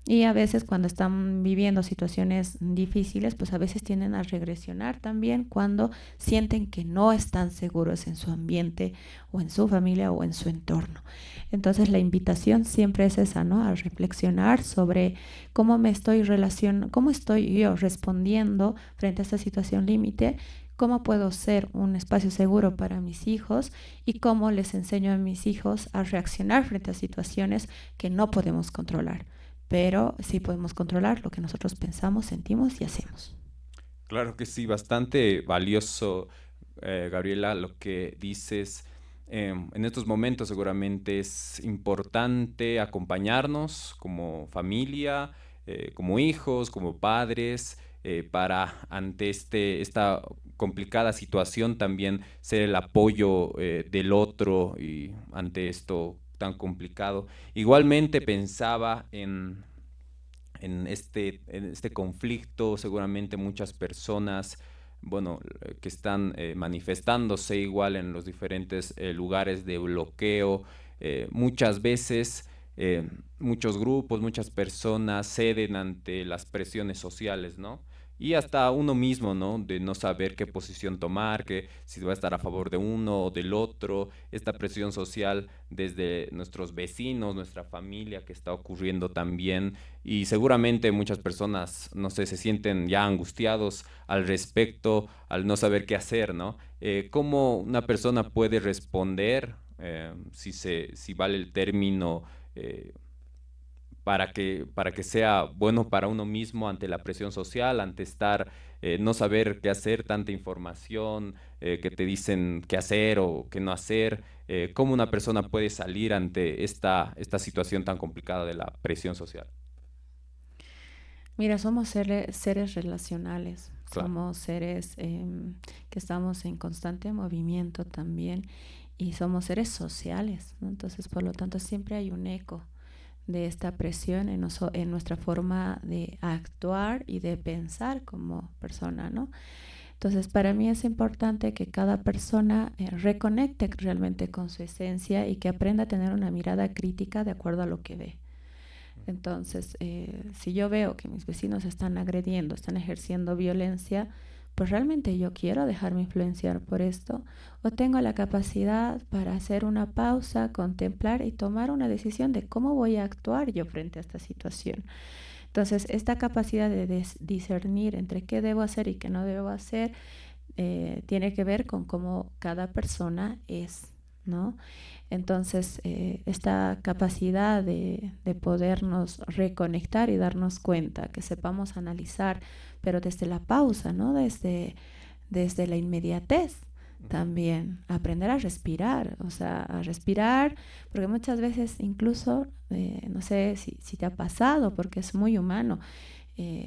Y a veces cuando están viviendo situaciones difíciles, pues a veces tienden a regresionar también cuando sienten que no están seguros en su ambiente o en su familia o en su entorno. Entonces la invitación siempre es esa, ¿no? A reflexionar sobre cómo estoy yo respondiendo frente a esta situación límite, cómo puedo ser un espacio seguro para mis hijos y cómo les enseño a mis hijos a reaccionar frente a situaciones que no podemos controlar. Pero sí podemos controlar lo que nosotros pensamos, sentimos y hacemos. Claro que sí, bastante valioso, Gabriela, lo que dices. En estos momentos seguramente es importante acompañarnos como familia, como hijos, como padres, para ante esta complicada situación también ser el apoyo del otro y ante esto tan complicado. Igualmente pensaba en este conflicto, seguramente muchas personas, que están manifestándose igual en los diferentes lugares de bloqueo, muchas veces muchos grupos, muchas personas ceden ante las presiones sociales, ¿no? Y hasta uno mismo, ¿no? De no saber qué posición tomar, que si va a estar a favor de uno o del otro, esta presión social desde nuestros vecinos, nuestra familia que está ocurriendo también, y seguramente muchas personas, no sé, se sienten ya angustiados al respecto, al no saber qué hacer, ¿no? ¿Cómo una persona puede responder, si vale el término, para que sea bueno para uno mismo ante la presión social, ante no saber qué hacer, tanta información que te dicen qué hacer o qué no hacer? ¿Cómo una persona puede salir ante esta situación tan complicada de la presión social? Mira, somos seres relacionales, claro. Somos seres que estamos en constante movimiento también y somos seres sociales, ¿no? Entonces, por lo tanto, siempre hay un eco de esta presión en nuestra forma de actuar y de pensar como persona, ¿no? Entonces, para mí es importante que cada persona reconecte realmente con su esencia y que aprenda a tener una mirada crítica de acuerdo a lo que ve. Entonces, si yo veo que mis vecinos están agrediendo, están ejerciendo violencia, pues realmente yo quiero dejarme influenciar por esto, o tengo la capacidad para hacer una pausa, contemplar y tomar una decisión de cómo voy a actuar yo frente a esta situación. Entonces, esta capacidad de discernir entre qué debo hacer y qué no debo hacer tiene que ver con cómo cada persona es, ¿no? Entonces, esta capacidad de podernos reconectar y darnos cuenta, que sepamos analizar, pero desde la pausa, ¿no? Desde la inmediatez también, aprender a respirar, o sea, a respirar, porque muchas veces incluso, no sé si te ha pasado, porque es muy humano,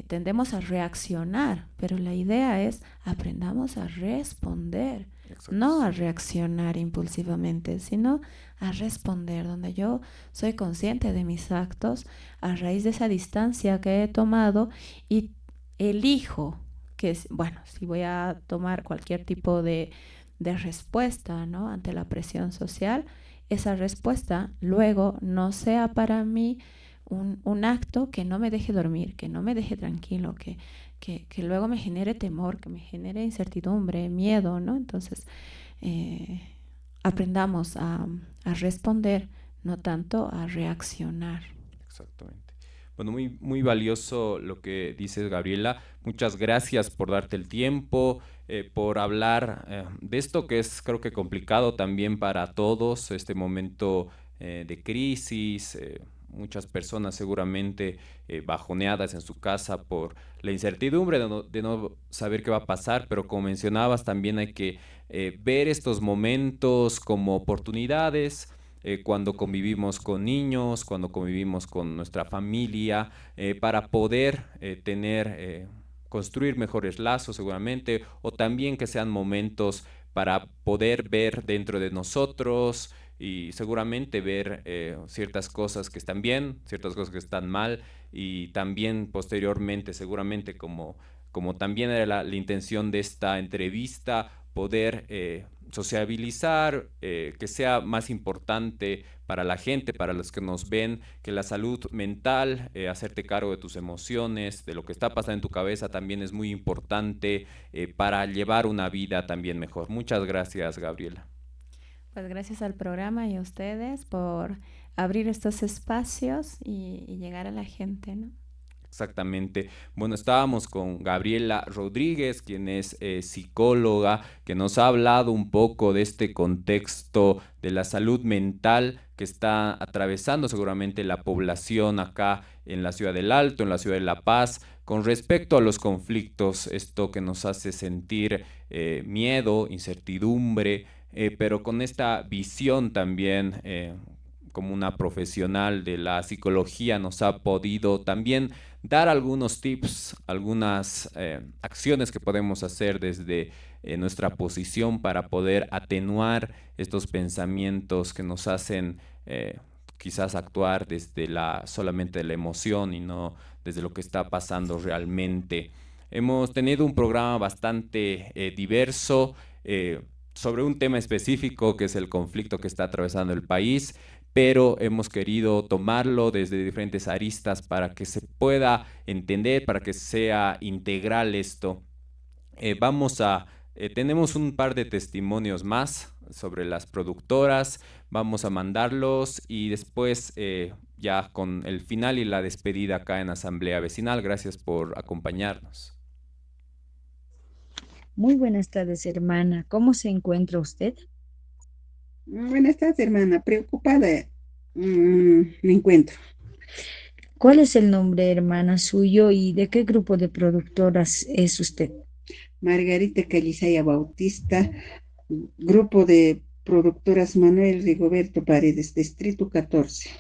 tendemos a reaccionar, pero la idea es aprendamos a responder. Exacto. No a reaccionar impulsivamente, sino a responder, donde yo soy consciente de mis actos a raíz de esa distancia que he tomado y elijo que, bueno, si voy a tomar cualquier tipo de respuesta, ¿no? Ante la presión social, esa respuesta luego no sea para mí un acto que no me deje dormir, que no me deje tranquilo, que luego me genere temor, que me genere incertidumbre, miedo, ¿no? Entonces, aprendamos a responder, no tanto a reaccionar. Exactamente. Bueno, muy, muy valioso lo que dices, Gabriela. Muchas gracias por darte el tiempo, por hablar de esto que es, creo que complicado también para todos, este momento de crisis, muchas personas seguramente bajoneadas en su casa por la incertidumbre de no saber qué va a pasar, pero como mencionabas, también hay que ver estos momentos como oportunidades, cuando convivimos con niños, cuando convivimos con nuestra familia, para poder construir mejores lazos seguramente, o también que sean momentos para poder ver dentro de nosotros y seguramente ver ciertas cosas que están bien, ciertas cosas que están mal, y también posteriormente, seguramente como también era la intención de esta entrevista, poder sociabilizar, que sea más importante para la gente, para los que nos ven, que la salud mental, hacerte cargo de tus emociones, de lo que está pasando en tu cabeza también es muy importante para llevar una vida también mejor. Muchas gracias, Gabriela. Pues gracias al programa y a ustedes por abrir estos espacios y llegar a la gente, ¿no? Exactamente. Bueno, estábamos con Gabriela Rodríguez, quien es psicóloga, que nos ha hablado un poco de este contexto de la salud mental que está atravesando seguramente la población acá en la Ciudad del Alto, en la Ciudad de La Paz, con respecto a los conflictos, esto que nos hace sentir miedo, incertidumbre, pero con esta visión también como una profesional de la psicología nos ha podido también dar algunos tips, algunas acciones que podemos hacer desde nuestra posición para poder atenuar estos pensamientos que nos hacen quizás actuar desde solamente la emoción y no desde lo que está pasando realmente. Hemos tenido un programa bastante diverso sobre un tema específico que es el conflicto que está atravesando el país, pero hemos querido tomarlo desde diferentes aristas para que se pueda entender, para que sea integral esto. Tenemos un par de testimonios más sobre las productoras, vamos a mandarlos y después ya con el final y la despedida acá en Asamblea Vecinal. Gracias por acompañarnos. Muy buenas tardes, hermana. ¿Cómo se encuentra usted? Buenas tardes, hermana. Preocupada me encuentro. ¿Cuál es el nombre, hermana, suyo y de qué grupo de productoras es usted? Margarita Callisaya Bautista, grupo de productoras Manuel Rigoberto Paredes, Distrito 14.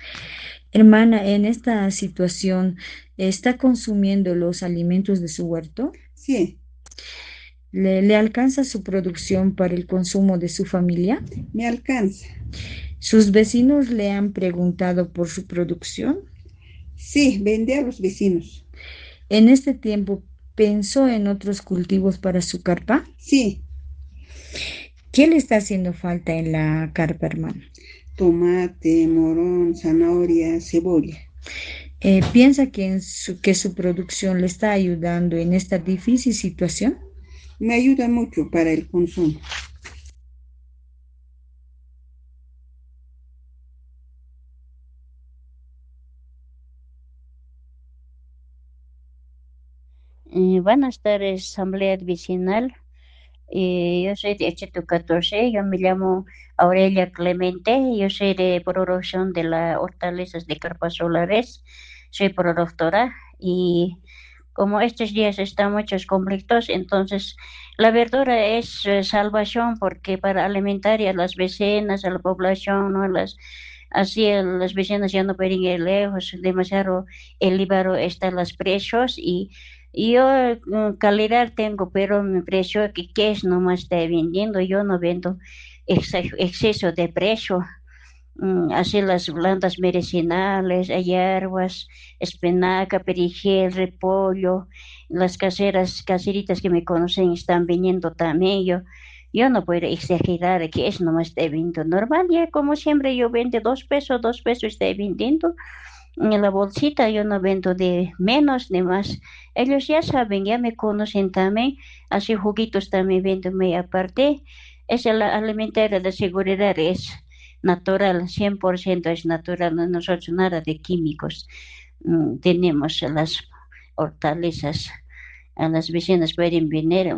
Hermana, en esta situación, ¿está consumiendo los alimentos de su huerto? Sí. ¿Le alcanza su producción para el consumo de su familia? Me alcanza. ¿Sus vecinos le han preguntado por su producción? Sí, vende a los vecinos. En este tiempo pensó en otros cultivos para su carpa? Sí, ¿Qué le está haciendo falta en la carpa, hermano? tomate, morón, zanahoria, cebolla. ¿Piensa que, que su producción le está ayudando en esta difícil situación? Me ayuda mucho para el consumo. Buenas tardes, Asamblea Vecinal. Yo soy de Echetu 14, yo me llamo Aurelia Clemente, yo soy de producción de las hortalizas de carpas solares, soy productora y como estos días están muchos conflictos, entonces la verdura es salvación porque para alimentar a las vecinas, a la población, ¿no? Así las vecinas ya no pueden ir lejos, demasiado elevado están los precios y yo calidad tengo, pero mi precio que es nomás está vendiendo, yo no vendo exceso de precio. Así las plantas medicinales, hierbas, espinaca, perejil, repollo, las caseritas que me conocen están viniendo también. Yo no puedo exagerar que es nomás está vendiendo normal, ya como siempre yo vendo 2 pesos está vendiendo. En la bolsita yo no vendo de menos ni más. Ellos ya saben, ya me conocen también. Así juguitos también vendo muy aparte. Es el alimentaria de seguridad, es natural, 100% es natural. Nosotros nada de químicos. Tenemos las hortalizas. A las vecinas pueden venir.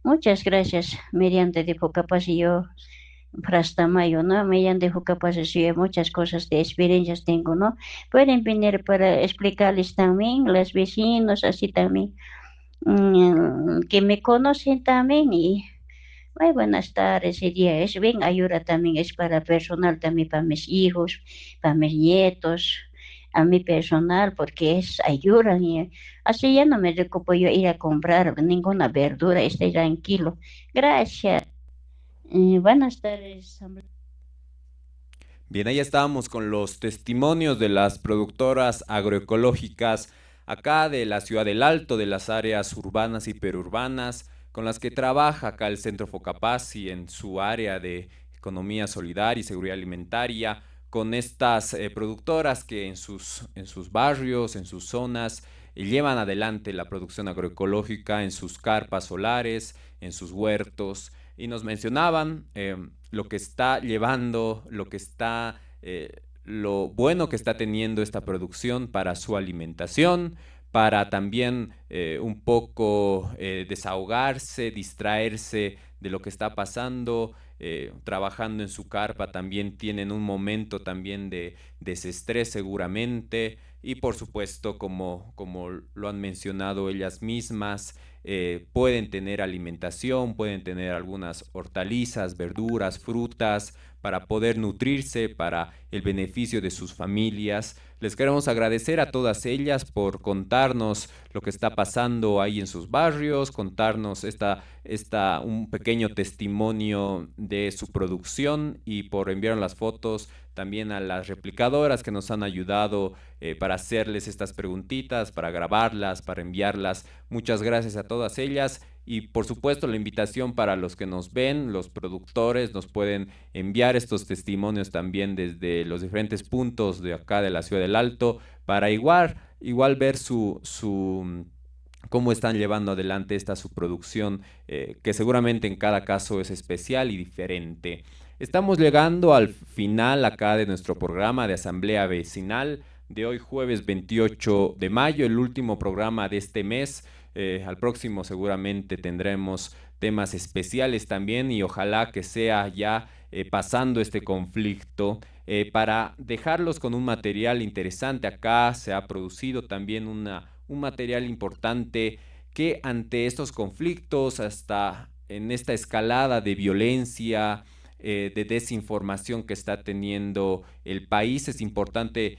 Muchas gracias, mediante de capaz yo Prastamayo, ¿no? Me han dejado capaces de muchas cosas de experiencias tengo, ¿no? Pueden venir para explicarles también, los vecinos, así también, que me conocen también y muy buenas tardes, y día es bien, ayuda también es para personal, también para mis hijos, para mis nietos, a mi personal, porque es ayuda, y así ya no me preocupo yo ir a comprar ninguna verdura, estoy tranquilo. Gracias. Buenas tardes. Bien, ahí estábamos con los testimonios de las productoras agroecológicas acá de la Ciudad del Alto, de las áreas urbanas y perurbanas, con las que trabaja acá el Centro Focapaz y en su área de economía solidaria y seguridad alimentaria, con estas productoras que en sus barrios, en sus zonas, llevan adelante la producción agroecológica en sus carpas solares, en sus huertos, y nos mencionaban lo que está llevando, lo bueno que está teniendo esta producción para su alimentación, para también un poco desahogarse, distraerse de lo que está pasando, trabajando en su carpa también tienen un momento también de desestrés seguramente y por supuesto como lo han mencionado ellas mismas, pueden tener alimentación, pueden tener algunas hortalizas, verduras, frutas para poder nutrirse, para el beneficio de sus familias. Les queremos agradecer a todas ellas por contarnos lo que está pasando ahí en sus barrios, contarnos un pequeño testimonio de su producción y por enviar las fotos también a las replicadoras que nos han ayudado para hacerles estas preguntitas, para grabarlas, para enviarlas. Muchas gracias a todas ellas y por supuesto la invitación para los que nos ven, los productores nos pueden enviar estos testimonios también desde los diferentes puntos de acá de la Ciudad del Alto para igual ver cómo están llevando adelante su producción, que seguramente en cada caso es especial y diferente. Estamos llegando al final acá de nuestro programa de Asamblea Vecinal de hoy jueves 28 de mayo, el último programa de este mes. Al próximo seguramente tendremos temas especiales también y ojalá que sea ya pasando este conflicto para dejarlos con un material interesante. Acá se ha producido también un material importante que ante estos conflictos, hasta en esta escalada de violencia, de desinformación que está teniendo el país, es importante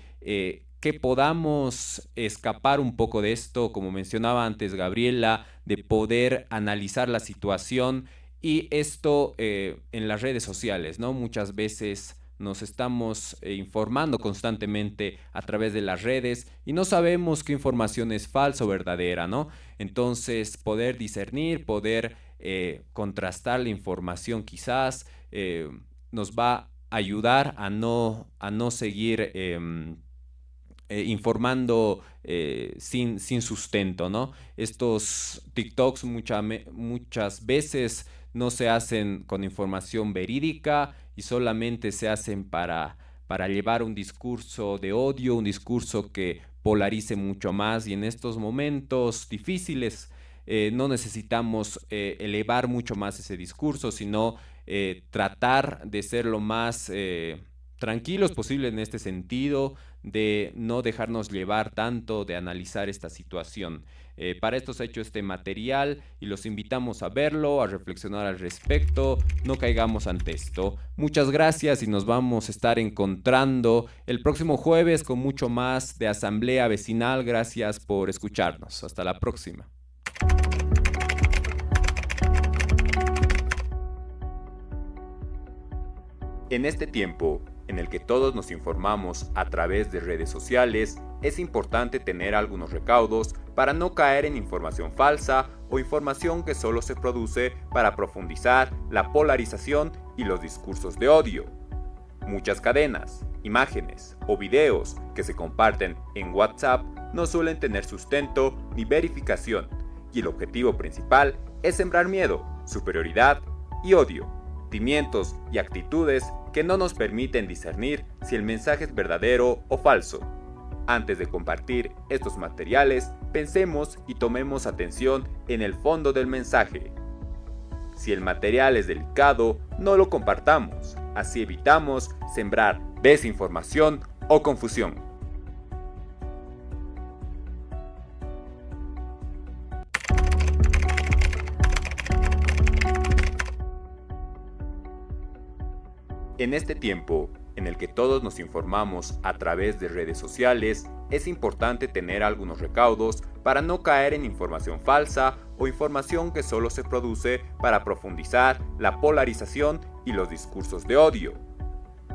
que podamos escapar un poco de esto, como mencionaba antes Gabriela, de poder analizar la situación y esto en las redes sociales, ¿no? Muchas veces nos estamos informando constantemente a través de las redes y no sabemos qué información es falsa o verdadera, ¿no? Entonces, poder discernir, poder contrastar la información quizás nos va a ayudar a no seguir informando sin sustento, ¿no? Estos TikToks muchas veces no se hacen con información verídica y solamente se hacen para llevar un discurso de odio, un discurso que polarice mucho más, y en estos momentos difíciles no necesitamos elevar mucho más ese discurso, sino tratar de ser lo más tranquilos posible en este sentido, de no dejarnos llevar tanto, de analizar esta situación. Para esto se ha hecho este material y los invitamos a verlo, a reflexionar al respecto, no caigamos ante esto. Muchas gracias y nos vamos a estar encontrando el próximo jueves con mucho más de Asamblea Vecinal. Gracias por escucharnos. Hasta la próxima. En este tiempo, en el que todos nos informamos a través de redes sociales, es importante tener algunos recaudos para no caer en información falsa o información que solo se produce para profundizar la polarización y los discursos de odio. Muchas cadenas, imágenes o videos que se comparten en WhatsApp no suelen tener sustento ni verificación, y el objetivo principal es sembrar miedo, superioridad y odio, sentimientos y actitudes que no nos permiten discernir si el mensaje es verdadero o falso. Antes de compartir estos materiales, pensemos y tomemos atención en el fondo del mensaje. Si el material es delicado, no lo compartamos, así evitamos sembrar desinformación o confusión. En este tiempo, en el que todos nos informamos a través de redes sociales, es importante tener algunos recaudos para no caer en información falsa o información que solo se produce para profundizar la polarización y los discursos de odio.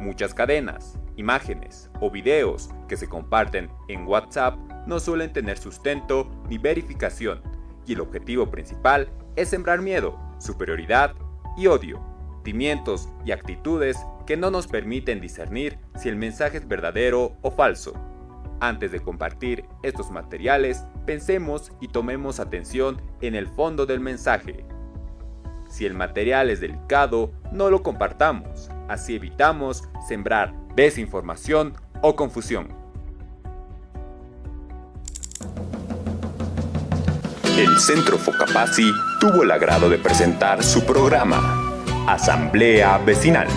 Muchas cadenas, imágenes o videos que se comparten en WhatsApp no suelen tener sustento ni verificación, y el objetivo principal es sembrar miedo, superioridad y odio, sentimientos y actitudes que no nos permiten discernir si el mensaje es verdadero o falso. Antes de compartir estos materiales, pensemos y tomemos atención en el fondo del mensaje. Si el material es delicado, no lo compartamos, así evitamos sembrar desinformación o confusión. El Centro Focapasi tuvo el agrado de presentar su programa Asamblea Vecinal.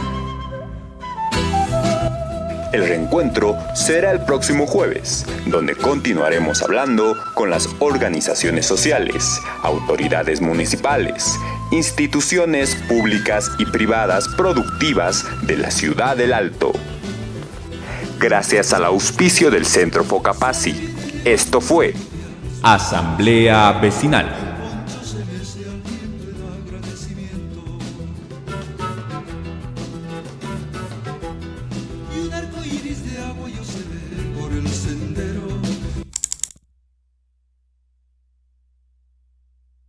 El reencuentro será el próximo jueves, donde continuaremos hablando con las organizaciones sociales, autoridades municipales, instituciones públicas y privadas productivas de la ciudad del Alto. Gracias al auspicio del Centro Focapasi, esto fue Asamblea Vecinal.